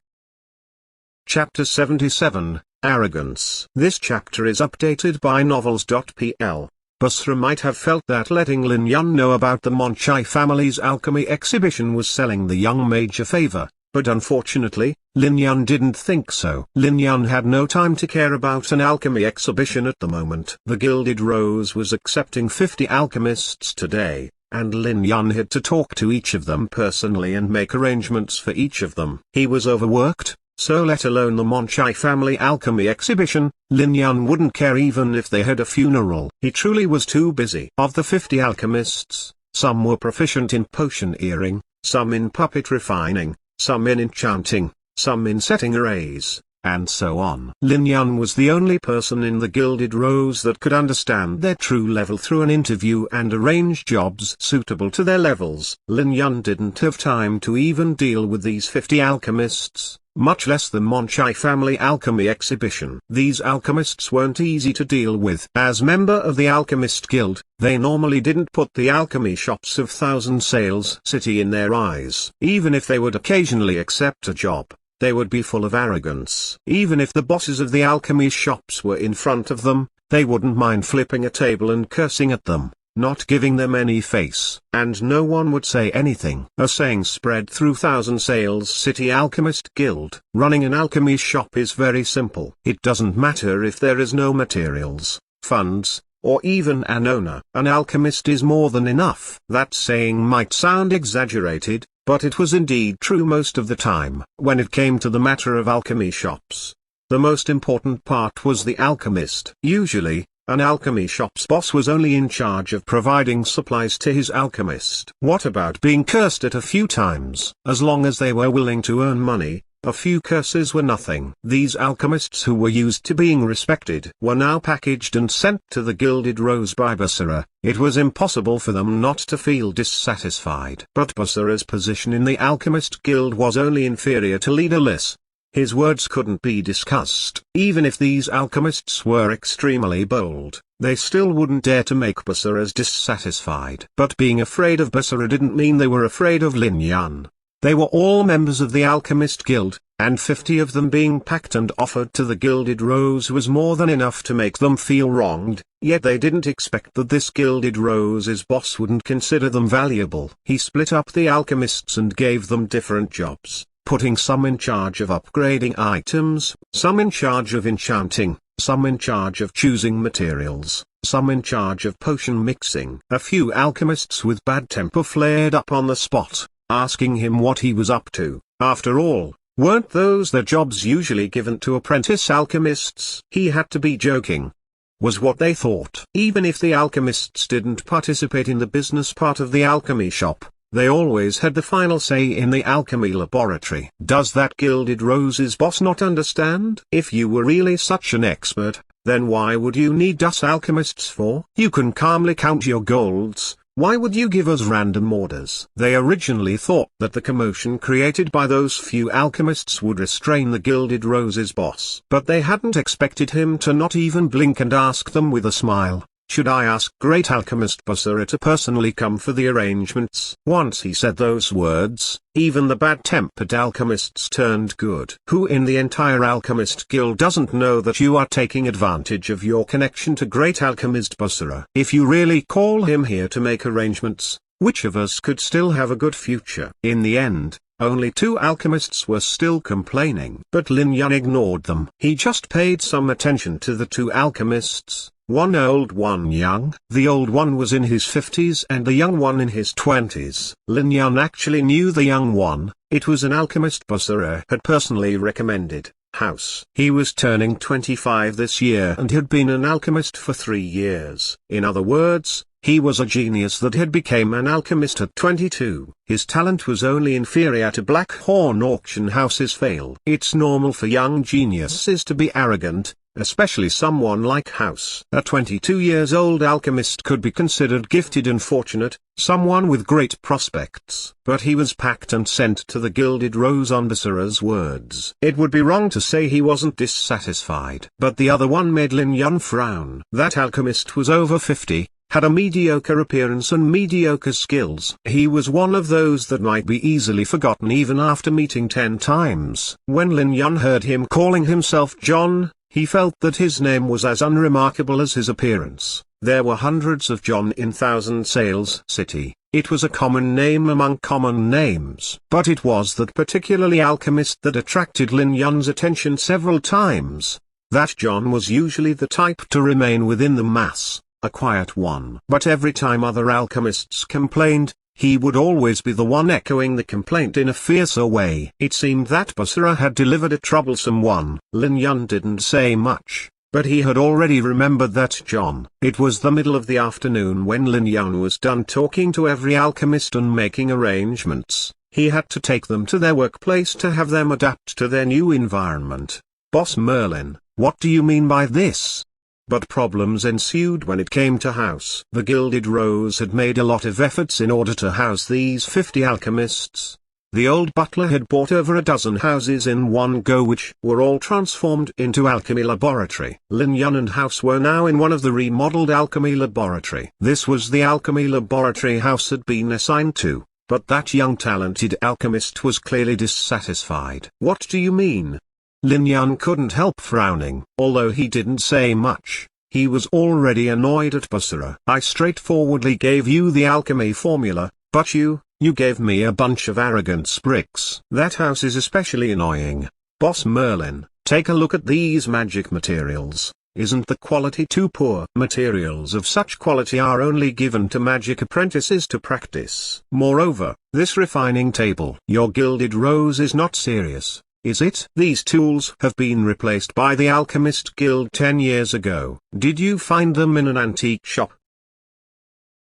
Chapter 77, Arrogance. This chapter is updated by Novels.pl. Basra might have felt that letting Lin Yun know about the Monchai family's alchemy exhibition was selling the young mage a favor, but unfortunately, Lin Yun didn't think so. Lin Yun had no time to care about an alchemy exhibition at the moment. The Gilded Rose was accepting 50 alchemists today, and Lin Yun had to talk to each of them personally and make arrangements for each of them. He was overworked, so let alone the Monchai family alchemy exhibition, Lin Yun wouldn't care even if they had a funeral. He truly was too busy. Of the 50 alchemists, some were proficient in potion earring, some in puppet refining, some in enchanting, some in setting arrays, and so on. Lin Yun was the only person in the Gilded Rose that could understand their true level through an interview and arrange jobs suitable to their levels. Lin Yun didn't have time to even deal with these 50 alchemists, much less the Monchai family alchemy exhibition. These alchemists weren't easy to deal with. As member of the Alchemist Guild, they normally didn't put the alchemy shops of Thousand Sails City in their eyes. Even if they would occasionally accept a job, they would be full of arrogance. Even if the bosses of the alchemy shops were in front of them, they wouldn't mind flipping a table and cursing at them, not giving them any face. And no one would say anything. A saying spread through Thousand Sails City Alchemist Guild: running an alchemy shop is very simple. It doesn't matter if there is no materials, funds, or even an owner. An alchemist is more than enough. That saying might sound exaggerated, but it was indeed true most of the time. When it came to the matter of alchemy shops, the most important part was the alchemist. Usually, an alchemy shop's boss was only in charge of providing supplies to his alchemist. What about being cursed at a few times? As long as they were willing to earn money, a few curses were nothing. These alchemists who were used to being respected were now packaged and sent to the Gilded Rose by Basara. It was impossible for them not to feel dissatisfied. But Basara's position in the Alchemist Guild was only inferior to Leader Liss. His words couldn't be discussed. Even if these alchemists were extremely bold, they still wouldn't dare to make Basara dissatisfied. But being afraid of Basara didn't mean they were afraid of Lin Yun. They were all members of the Alchemist Guild, and 50 of them being packed and offered to the Gilded Rose was more than enough to make them feel wronged, yet they didn't expect that this Gilded Rose's boss wouldn't consider them valuable. He split up the alchemists and gave them different jobs, putting some in charge of upgrading items, some in charge of enchanting, some in charge of choosing materials, some in charge of potion mixing. A few alchemists with bad temper flared up on the spot, asking him what he was up to. After all, weren't those the jobs usually given to apprentice alchemists? He had to be joking, was what they thought. Even if the alchemists didn't participate in the business part of the alchemy shop, they always had the final say in the alchemy laboratory. Does that Gilded Rose's boss not understand? If you were really such an expert, then why would you need us alchemists for? You can calmly count your golds. Why would you give us random orders? They originally thought that the commotion created by those few alchemists would restrain the Gilded Rose's boss. But they hadn't expected him to not even blink and ask them with a smile, "Should I ask Great Alchemist Basara to personally come for the arrangements?" Once he said those words, even the bad-tempered alchemists turned good. Who in the entire Alchemist Guild doesn't know that you are taking advantage of your connection to Great Alchemist Basara? If you really call him here to make arrangements, which of us could still have a good future? In the end, only 2 alchemists were still complaining. But Lin Yun ignored them. He just paid some attention to the 2 alchemists. One old, one young. The old one was in his 50s and the young one in his 20s. Lin Yun actually knew the young one. It was an alchemist Basara had personally recommended, House. He was turning 25 this year and had been an alchemist for 3 years. In other words, he was a genius that had become an alchemist at 22. His talent was only inferior to Blackhorn Auction House's Fail. It's normal for young geniuses to be arrogant, especially someone like House. A 22-years-old alchemist could be considered gifted and fortunate, someone with great prospects. But he was packed and sent to the Gilded Rose on Basara's words. It would be wrong to say he wasn't dissatisfied. But the other one made Lin Yun frown. That alchemist was over 50, had a mediocre appearance and mediocre skills. He was one of those that might be easily forgotten even after meeting 10 times. When Lin Yun heard him calling himself John, he felt that his name was as unremarkable as his appearance. There were hundreds of John in Thousand Sales City. It was a common name among common names. But it was that particularly alchemist that attracted Lin Yun's attention several times. That John was usually the type to remain within the mass, a quiet one. But every time other alchemists complained, he would always be the one echoing the complaint in a fiercer way. It seemed that Basara had delivered a troublesome one. Lin Yun didn't say much, but he had already remembered that John. It was the middle of the afternoon when Lin Yun was done talking to every alchemist and making arrangements. He had to take them to their workplace to have them adapt to their new environment. "Boss Merlin, what do you mean by this?" But problems ensued when it came to house. The Gilded Rose had made a lot of efforts in order to house these 50 alchemists. The old butler had bought over a dozen houses in one go, which were all transformed into alchemy laboratory. Lin Yun and House were now in one of the remodeled alchemy laboratory. This was the alchemy laboratory House had been assigned to, but that young talented alchemist was clearly dissatisfied. "What do you mean?" Lin Yun couldn't help frowning. Although he didn't say much, he was already annoyed at Basara. "I straightforwardly gave you the alchemy formula, but you gave me a bunch of arrogance bricks. That house is especially annoying. Boss Merlin, take a look at these magic materials. Isn't the quality too poor? Materials of such quality are only given to magic apprentices to practice. Moreover, this refining table. Your Gilded Rose is not serious, is it? These tools have been replaced by the Alchemist Guild 10 years ago. Did you find them in an antique shop?"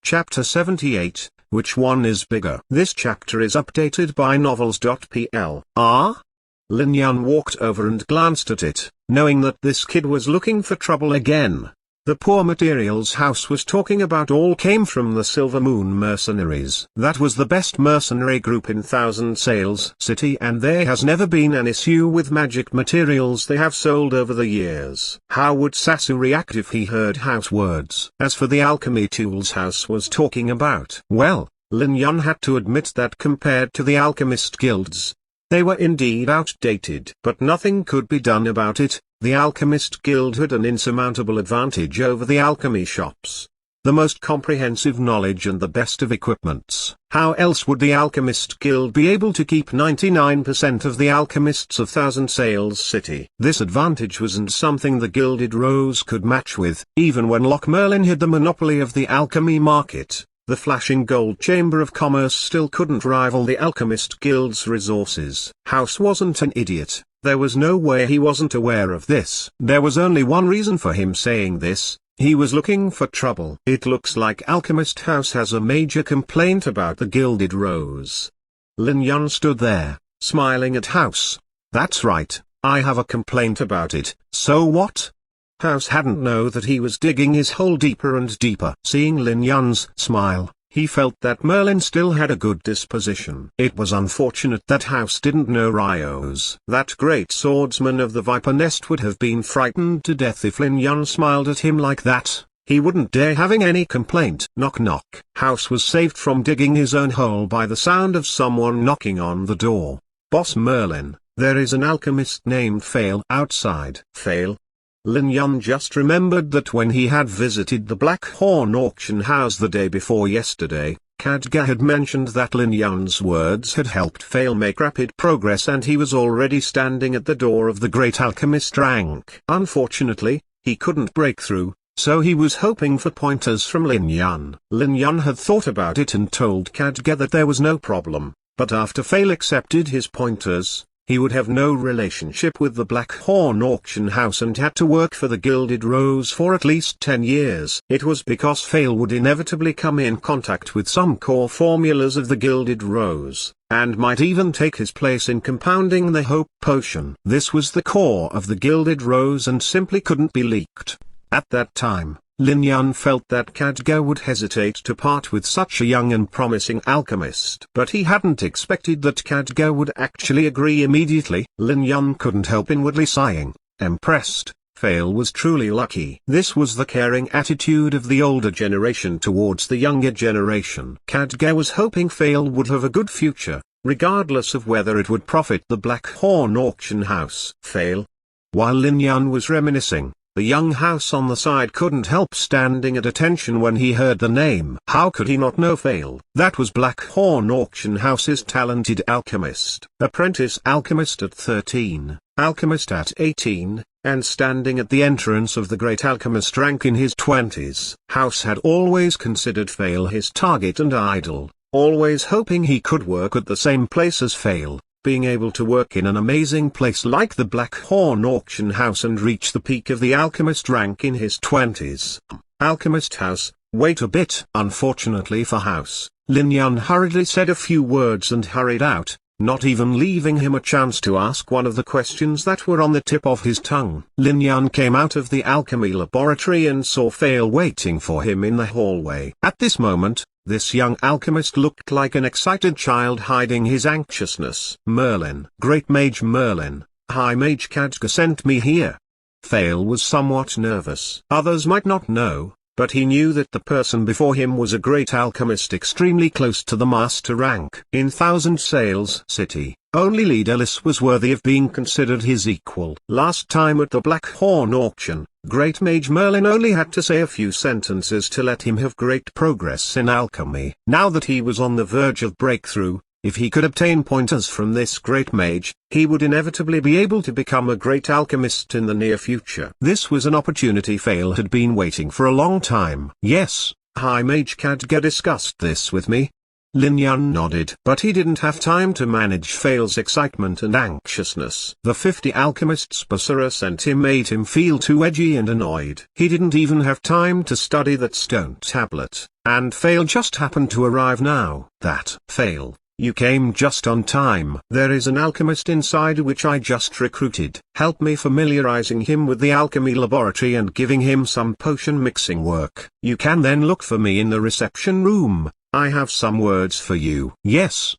Chapter 78, Which One is Bigger? This chapter is updated by Novels.pl. Ah? Lin Yun walked over and glanced at it, knowing that this kid was looking for trouble again. The poor materials House was talking about all came from the Silver Moon Mercenaries. That was the best mercenary group in Thousand Sales City, and there has never been an issue with magic materials they have sold over the years. How would Sasu react if he heard House words? As for the alchemy tools House was talking about, well, Lin Yun had to admit that compared to the alchemist guilds, they were indeed outdated. But nothing could be done about it. The Alchemist Guild had an insurmountable advantage over the alchemy shops. The most comprehensive knowledge and the best of equipments. How else would the Alchemist Guild be able to keep 99% of the alchemists of Thousand Sales City? This advantage wasn't something the Gilded Rose could match with. Even when Loch Merlin had the monopoly of the alchemy market, the flashing gold chamber of commerce still couldn't rival the Alchemist Guild's resources. House wasn't an idiot. There was no way he wasn't aware of this. There was only one reason for him saying this: he was looking for trouble. It looks like Alchemist House has a major complaint about the Gilded Rose. Lin Yun stood there, smiling at House. "That's right, I have a complaint about it. So what?" House hadn't known that he was digging his hole deeper and deeper. Seeing Lin Yun's smile, he felt that Merlin still had a good disposition. It was unfortunate that House didn't know Rios. That great swordsman of the Viper Nest would have been frightened to death if Lin Yun smiled at him like that. He wouldn't dare having any complaint. Knock knock. House was saved from digging his own hole by the sound of someone knocking on the door. "Boss Merlin, there is an alchemist named Fail outside." Fail? Lin Yun just remembered that when he had visited the Black Horn auction house the day before yesterday, Khadga had mentioned that Lin Yun's words had helped Fail make rapid progress, and he was already standing at the door of the Great Alchemist rank. Unfortunately, he couldn't break through, so he was hoping for pointers from Lin Yun. Lin Yun had thought about it and told Khadga that there was no problem, but after Fail accepted his pointers, he would have no relationship with the Black Horn auction house and had to work for the Gilded Rose for at least 10 years. It was because Fail would inevitably come in contact with some core formulas of the Gilded Rose, and might even take his place in compounding the Hope Potion. This was the core of the Gilded Rose and simply couldn't be leaked. At that time, Lin Yun felt that Khadga would hesitate to part with such a young and promising alchemist. But he hadn't expected that Khadga would actually agree immediately. Lin Yun couldn't help inwardly sighing, impressed. Fail was truly lucky. This was the caring attitude of the older generation towards the younger generation. Khadga was hoping Fail would have a good future, regardless of whether it would profit the Black Horn auction house. Fail? While Lin Yun was reminiscing, The young house on the side couldn't help standing at attention when he heard the name. How could he not know Fail? That was Blackhorn Auction House's talented alchemist. Apprentice alchemist at 13, alchemist at 18, and standing at the entrance of the great alchemist rank in his 20s. House had always considered Fail his target and idol, always hoping he could work at the same place as Fail. Being able to work in an amazing place like the Blackhorn Auction House and reach the peak of the alchemist rank in his 20s. Alchemist House, wait a bit. Unfortunately for House, Lin Yun hurriedly said a few words and hurried out, not even leaving him a chance to ask one of the questions that were on the tip of his tongue. Lin Yun came out of the alchemy laboratory and saw Fail waiting for him in the hallway. At this moment, this young alchemist looked like an excited child hiding his anxiousness. Merlin, Great Mage Merlin, High Mage Khadga sent me here. Fail was somewhat nervous. Others might not know, but he knew that the person before him was a great alchemist extremely close to the master rank. In Thousand Sails City, only Leaderless was worthy of being considered his equal. Last time at the Blackhorn Auction, Great Mage Merlin only had to say a few sentences to let him have great progress in alchemy. Now that he was on the verge of breakthrough, if he could obtain pointers from this great mage, he would inevitably be able to become a great alchemist in the near future. This was an opportunity Fail had been waiting for a long time. Yes, High Mage Khadga discussed this with me. Lin Yun nodded. But he didn't have time to manage Fail's excitement and anxiousness. The 50 alchemists Basara sent him made him feel too edgy and annoyed. He didn't even have time to study that stone tablet, and Fail just happened to arrive now. That Fail, you came just on time. There is an alchemist inside which I just recruited. Help me familiarizing him with the alchemy laboratory and giving him some potion mixing work. You can then look for me in the reception room. I have some words for you. Yes,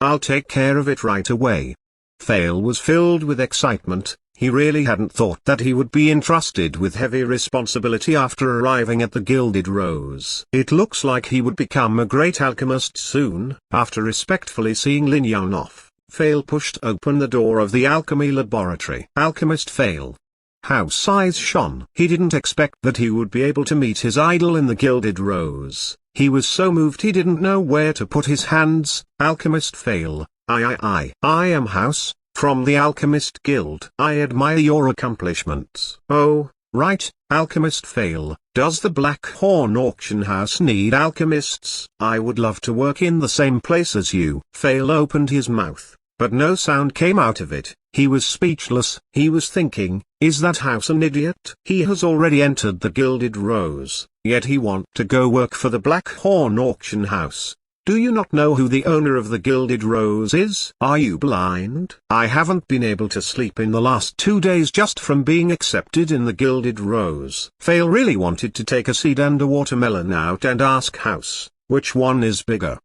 I'll take care of it right away. Fail was filled with excitement. He really hadn't thought that he would be entrusted with heavy responsibility after arriving at the Gilded Rose. It looks like he would become a great alchemist soon. After respectfully seeing Lin Yun off, Fail pushed open the door of the alchemy laboratory. Alchemist Fail. House eyes shone. He didn't expect that he would be able to meet his idol in the Gilded Rose. He was so moved he didn't know where to put his hands. Alchemist Fail, I am House, from the Alchemist Guild. I admire your accomplishments. Oh, right, Alchemist Fail, does the Blackhorn Auction House need alchemists? I would love to work in the same place as you. Fail opened his mouth, but no sound came out of it. He was speechless. He was thinking, is that House an idiot? He has already entered the Gilded Rose, yet he wants to go work for the Blackhorn Auction House. Do you not know who the owner of the Gilded Rose is? Are you blind? I haven't been able to sleep in the last 2 days just from being accepted in the Gilded Rose. Fail really wanted to take a seed and a watermelon out and ask House, which one is bigger?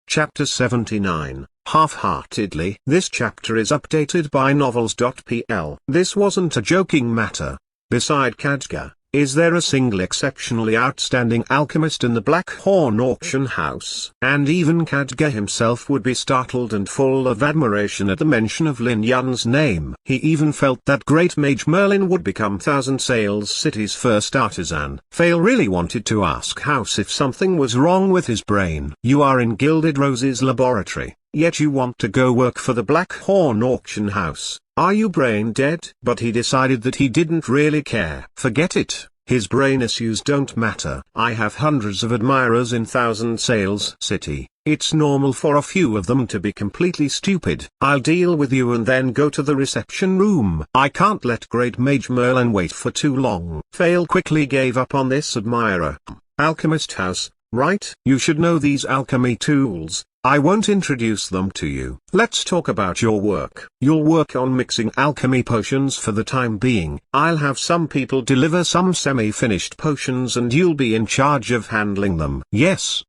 Chapter 79. Half-heartedly. This chapter is updated by Novels.pl. This wasn't a joking matter. Beside Khadga, is there a single exceptionally outstanding alchemist in the Blackhorn Auction House? And even Khadga himself would be startled and full of admiration at the mention of Lin Yun's name. He even felt that Great Mage Merlin would become Thousand Sails City's first artisan. Fail really wanted to ask House if something was wrong with his brain. You are in Gilded Rose's laboratory, yet you want to go work for the Blackhorn Auction House. Are you brain dead? But he decided that he didn't really care. Forget it, his brain issues don't matter. I have hundreds of admirers in Thousand Sails City. It's normal for a few of them to be completely stupid. I'll deal with you and then go to the reception room. I can't let Great Mage Merlin wait for too long. Fail quickly gave up on this admirer. Alchemist House, right? You should know these alchemy tools. I won't introduce them to you. Let's talk about your work. You'll work on mixing alchemy potions for the time being. I'll have some people deliver some semi-finished potions and you'll be in charge of handling them. Yes,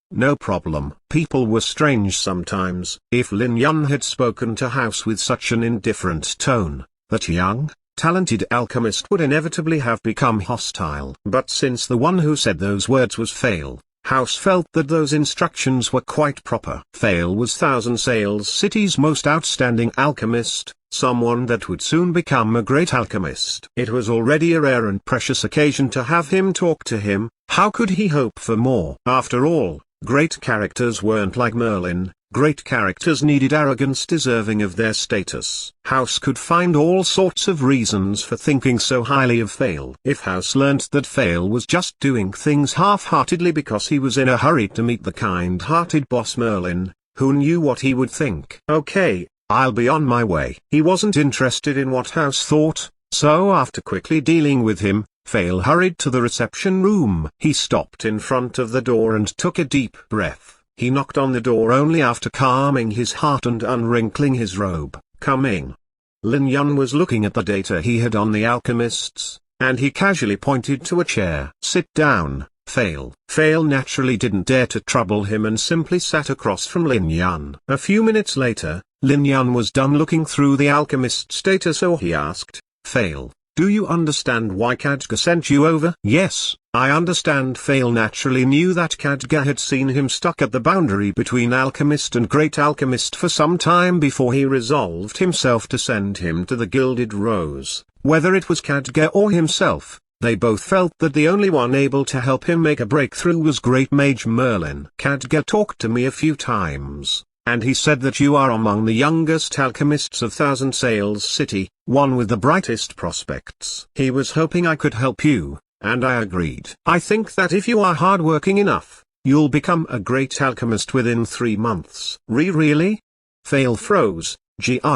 no problem. People were strange sometimes. If Lin Yun had spoken to House with such an indifferent tone, that young, talented alchemist would inevitably have become hostile. But since the one who said those words was Fail, House felt that those instructions were quite proper. Fail was Thousand Sails City's most outstanding alchemist, someone that would soon become a great alchemist. It was already a rare and precious occasion to have him talk to him. How could he hope for more? After all, great characters weren't like Merlin. Great characters needed arrogance deserving of their status. House could find all sorts of reasons for thinking so highly of Fail. If House learnt that Fail was just doing things half-heartedly because he was in a hurry to meet the kind-hearted boss Merlin, who knew what he would think? Okay, I'll be on my way. He wasn't interested in what House thought, so after quickly dealing with him, Fail hurried to the reception room. He stopped in front of the door and took a deep breath. He knocked on the door only after calming his heart and unwrinkling his robe. Come in. Lin Yun was looking at the data he had on the alchemists, and he casually pointed to a chair. Sit down, Fail. Fail naturally didn't dare to trouble him and simply sat across from Lin Yun. A few minutes later, Lin Yun was done looking through the alchemist's data, so he asked, Fail, do you understand why Khadga sent you over? Yes, I understand. Fail naturally knew that Khadga had seen him stuck at the boundary between alchemist and great alchemist for some time before he resolved himself to send him to the Gilded Rose. Whether it was Khadga or himself, they both felt that the only one able to help him make a breakthrough was Great Mage Merlin. Khadga talked to me a few times, and he said that you are among the youngest alchemists of Thousand Sails City, one with the brightest prospects. He was hoping I could help you, and I agreed. I think that if you are hardworking enough, you'll become a great alchemist within 3 months. Really? Fail froze.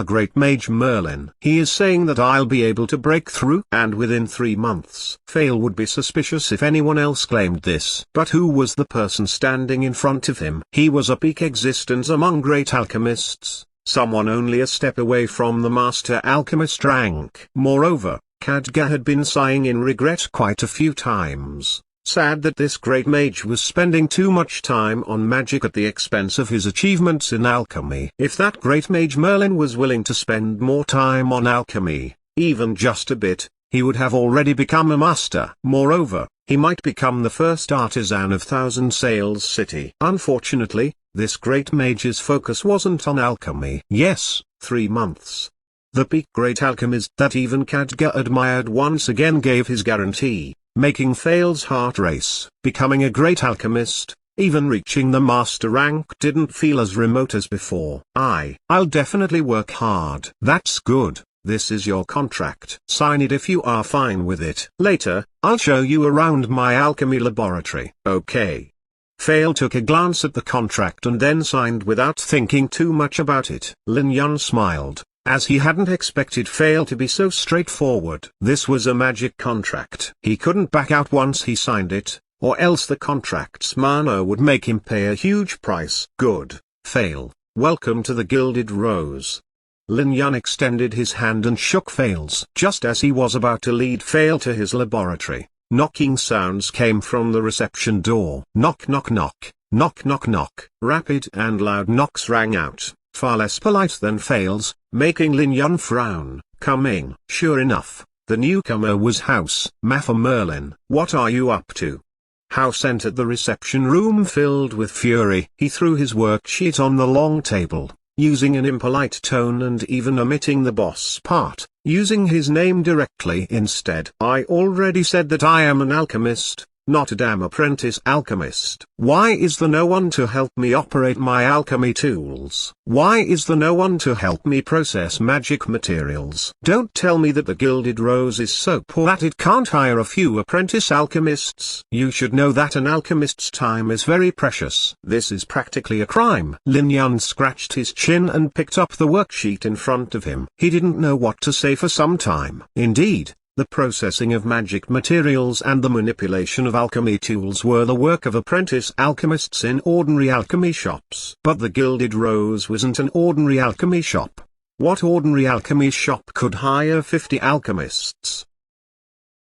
Great Mage Merlin. He is saying that I'll be able to break through and within 3 months. Fail would be suspicious if anyone else claimed this. But who was the person standing in front of him? He was a peak existence among great alchemists, someone only a step away from the Master Alchemist rank. Moreover, Khadga had been sighing in regret quite a few times, sad that this great mage was spending too much time on magic at the expense of his achievements in alchemy. If that great mage Merlin was willing to spend more time on alchemy, even just a bit, he would have already become a master. Moreover, he might become the first artisan of Thousand Sails City. Unfortunately, this great mage's focus wasn't on alchemy. Yes, 3 months. The peak great alchemist that even Khadga admired once again gave his guarantee, making Fail's heart race. Becoming a great alchemist, even reaching the master rank, didn't feel as remote as before. I'll definitely work hard. That's good. This is your contract. Sign it if you are fine with it. Later, I'll show you around my alchemy laboratory. Okay. Fail took a glance at the contract and then signed without thinking too much about it. Lin Yun smiled, as he hadn't expected Fail to be so straightforward. This was a magic contract. He couldn't back out once he signed it, or else the contract's mana would make him pay a huge price. Good, Fail, welcome to the Gilded Rose. Lin Yun extended his hand and shook Fail's. Just as he was about to lead Fail to his laboratory, knocking sounds came from the reception door. Knock knock knock, knock knock knock. Rapid and loud knocks rang out, far less polite than Fail's, making Lin Yun frown. Coming. Sure enough, the newcomer was House. Mafia Merlin. What are you up to? House entered the reception room filled with fury. He threw his worksheet on the long table, using an impolite tone and even omitting the boss part, using his name directly instead. I already said that I am an alchemist, not a damn apprentice alchemist. Why is there no one to help me operate my alchemy tools? Why is there no one to help me process magic materials? Don't tell me that the Gilded Rose is so poor that it can't hire a few apprentice alchemists. You should know that an alchemist's time is very precious. This is practically a crime. Lin Yun scratched his chin and picked up the worksheet in front of him. He didn't know what to say for some time. Indeed, the processing of magic materials and the manipulation of alchemy tools were the work of apprentice alchemists in ordinary alchemy shops. But the Gilded Rose wasn't an ordinary alchemy shop. What ordinary alchemy shop could hire 50 alchemists?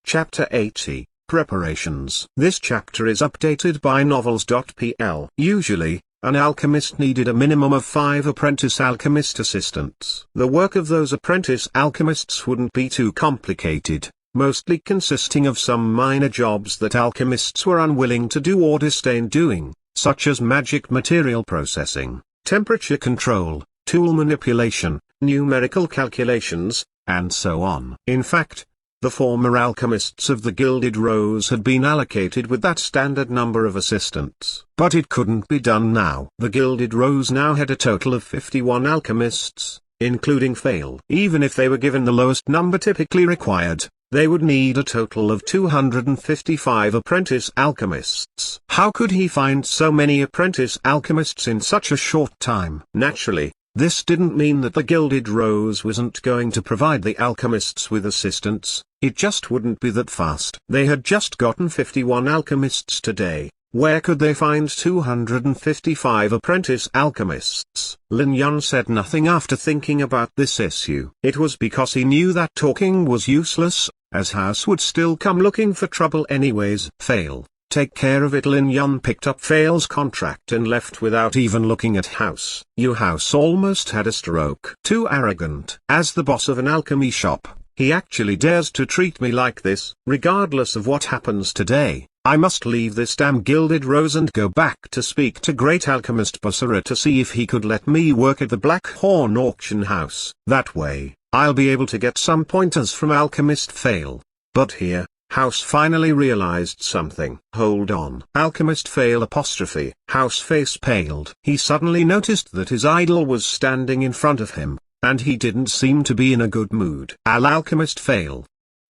Chapter 80, Preparations. This chapter is updated by Novels.pl. Usually, an alchemist needed a minimum of 5 apprentice alchemist assistants. The work of those apprentice alchemists wouldn't be too complicated. mostly consisting of some minor jobs that alchemists were unwilling to do or disdained doing, such as magic material processing, temperature control, tool manipulation, numerical calculations, and so on. In fact, the former alchemists of the Gilded Rose had been allocated with that standard number of assistants. But it couldn't be done now. The Gilded Rose now had a total of 51 alchemists, including Fail. Even if they were given the lowest number typically required, they would need a total of 255 apprentice alchemists. How could he find so many apprentice alchemists in such a short time? Naturally, this didn't mean that the Gilded Rose wasn't going to provide the alchemists with assistants, it just wouldn't be that fast. They had just gotten 51 alchemists today. Where could they find 255 apprentice alchemists? Lin Yun said nothing after thinking about this issue. It was because he knew that talking was useless, as House would still come looking for trouble anyways. Fail. Take care of it. Lin Yun picked up Fail's contract and left without even looking at House. House almost had a stroke. Too arrogant. As the boss of an alchemy shop, he actually dares to treat me like this. Regardless of what happens today, I must leave this damn Gilded Rose and go back to speak to Great Alchemist Basara to see if he could let me work at the Black Horn auction house. That way, I'll be able to get some pointers from Alchemist Fail. But here, House finally realized something. Hold on. Alchemist Fail apostrophe. House face paled. He suddenly noticed that his idol was standing in front of him, and he didn't seem to be in a good mood. Alchemist Fail.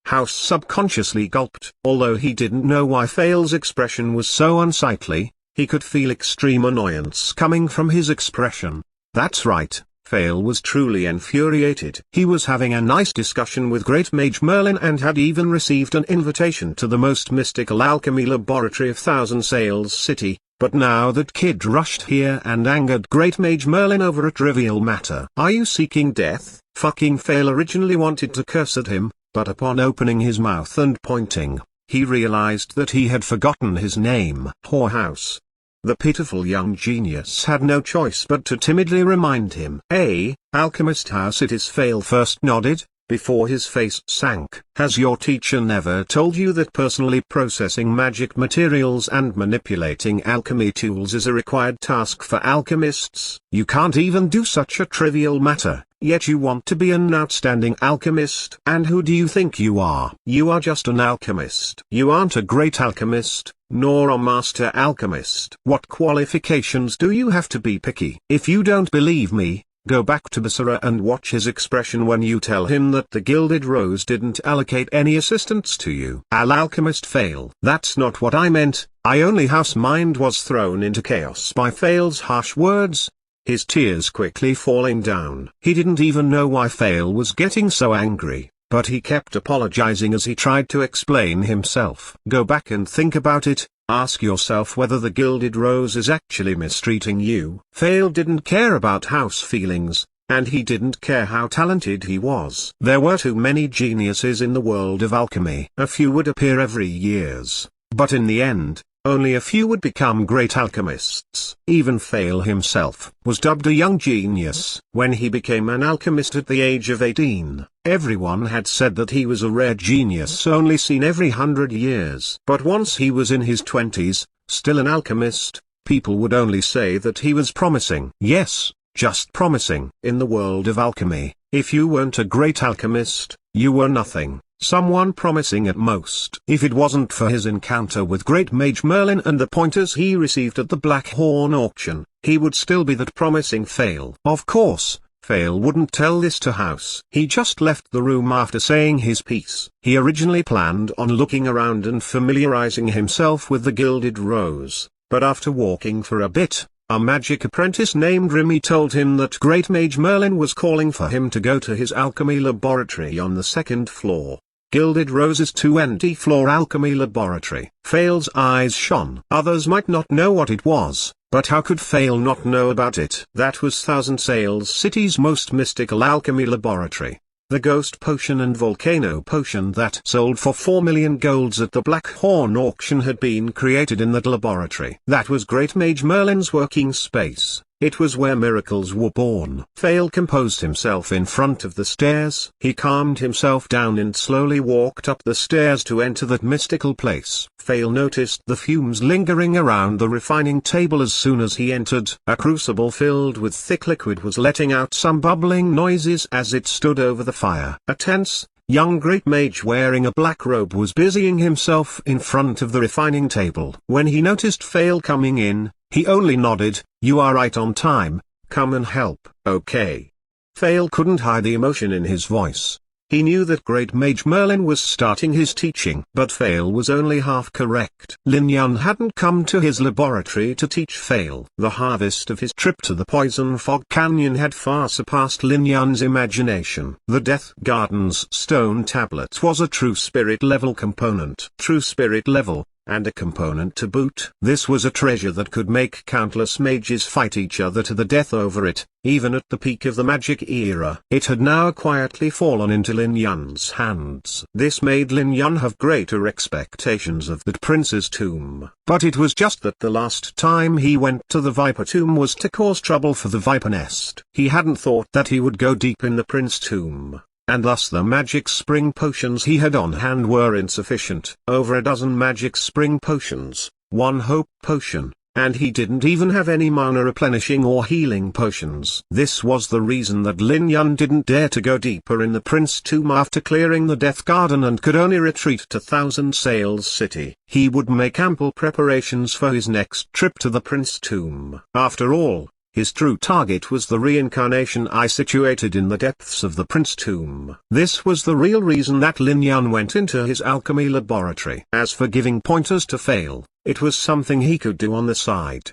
House subconsciously gulped. Although he didn't know why Fail's expression was so unsightly, he could feel extreme annoyance coming from his expression. That's right. Fail was truly infuriated. He was having a nice discussion with Great Mage Merlin and had even received an invitation to the most mystical alchemy laboratory of Thousand Sails City, but now that kid rushed here and angered Great Mage Merlin over a trivial matter. Are you seeking death? Fucking Fail originally wanted to curse at him, but upon opening his mouth and pointing, he realized that he had forgotten his name. Whorehouse. The pitiful young genius had no choice but to timidly remind him. Alchemist House. It is. Fail first nodded, before his face sank. Has your teacher never told you that personally processing magic materials and manipulating alchemy tools is a required task for alchemists? You can't even do such a trivial matter, yet you want to be an outstanding alchemist. And who do you think you are? You are just an alchemist. You aren't a great alchemist, nor a master alchemist. What qualifications do you have to be picky? If you don't believe me, go back to Basara and watch his expression when you tell him that the Gilded Rose didn't allocate any assistants to you. Alchemist Fail. That's not what I meant. I only. House mind was thrown into chaos by Fail's harsh words, his tears quickly falling down. He didn't even know why Fail was getting so angry, but he kept apologizing as he tried to explain himself. Go back and think about it. Ask yourself whether the Gilded Rose is actually mistreating you. Fail didn't care about House feelings, and he didn't care how talented he was. There were too many geniuses in the world of alchemy. A few would appear every years, but in the end, only a few would become great alchemists. Even Fail himself was dubbed a young genius. When he became an alchemist at the age of 18, everyone had said that he was a rare genius only seen every 100 years. But once he was in his 20s, still an alchemist, people would only say that he was promising. Yes, just promising. In the world of alchemy, if you weren't a great alchemist, you were nothing. Someone promising at most. If it wasn't for his encounter with Great Mage Merlin and the pointers he received at the Black Horn auction, he would still be that promising Fail. Of course, Fail wouldn't tell this to House. He just left the room after saying his piece. He originally planned on looking around and familiarizing himself with the Gilded Rose, but after walking for a bit, a magic apprentice named Remy told him that Great Mage Merlin was calling for him to go to his alchemy laboratory on the second floor. Gilded Rose's 2nd floor alchemy laboratory. Fail's eyes shone. Others might not know what it was, but how could Fail not know about it? That was Thousand Sails City's most mystical alchemy laboratory. The Ghost Potion and Volcano Potion that sold for 4 million golds at the Black Horn auction had been created in that laboratory. That was Great Mage Merlin's working space. It was where miracles were born. Fail composed himself in front of the stairs. He calmed himself down and slowly walked up the stairs to enter that mystical place. Fail noticed the fumes lingering around the refining table as soon as he entered. A crucible filled with thick liquid was letting out some bubbling noises as it stood over the fire. A tense, young great mage wearing a black robe was busying himself in front of the refining table. When he noticed Fail coming in, he only nodded. "You are right on time, come and help." "Okay." Fail couldn't hide the emotion in his voice. He knew that Great Mage Merlin was starting his teaching. But Fail was only half correct. Lin Yun hadn't come to his laboratory to teach Fail. The harvest of his trip to the Poison Fog Canyon had far surpassed Lin Yun's imagination. The Death Garden's stone tablet was a true spirit level component. True spirit level, and a component to boot. This was a treasure that could make countless mages fight each other to the death over it, even at the peak of the magic era. It had now quietly fallen into Lin Yun's hands. This made Lin Yun have greater expectations of that prince's tomb. But it was just that the last time he went to the Viper Tomb was to cause trouble for the Viper Nest. He hadn't thought that he would go deep in the Prince Tomb, and thus the magic spring potions he had on hand were insufficient. Over a dozen magic spring potions, one hope potion, and he didn't even have any mana replenishing or healing potions. This was the reason that Lin Yun didn't dare to go deeper in the Prince Tomb after clearing the Death Garden and could only retreat to Thousand Sails City. He would make ample preparations for his next trip to the Prince Tomb. After all, his true target was the reincarnation eye situated in the depths of the Prince Tomb. This was the real reason that Lin Yun went into his alchemy laboratory. As for giving pointers to Fail, it was something he could do on the side.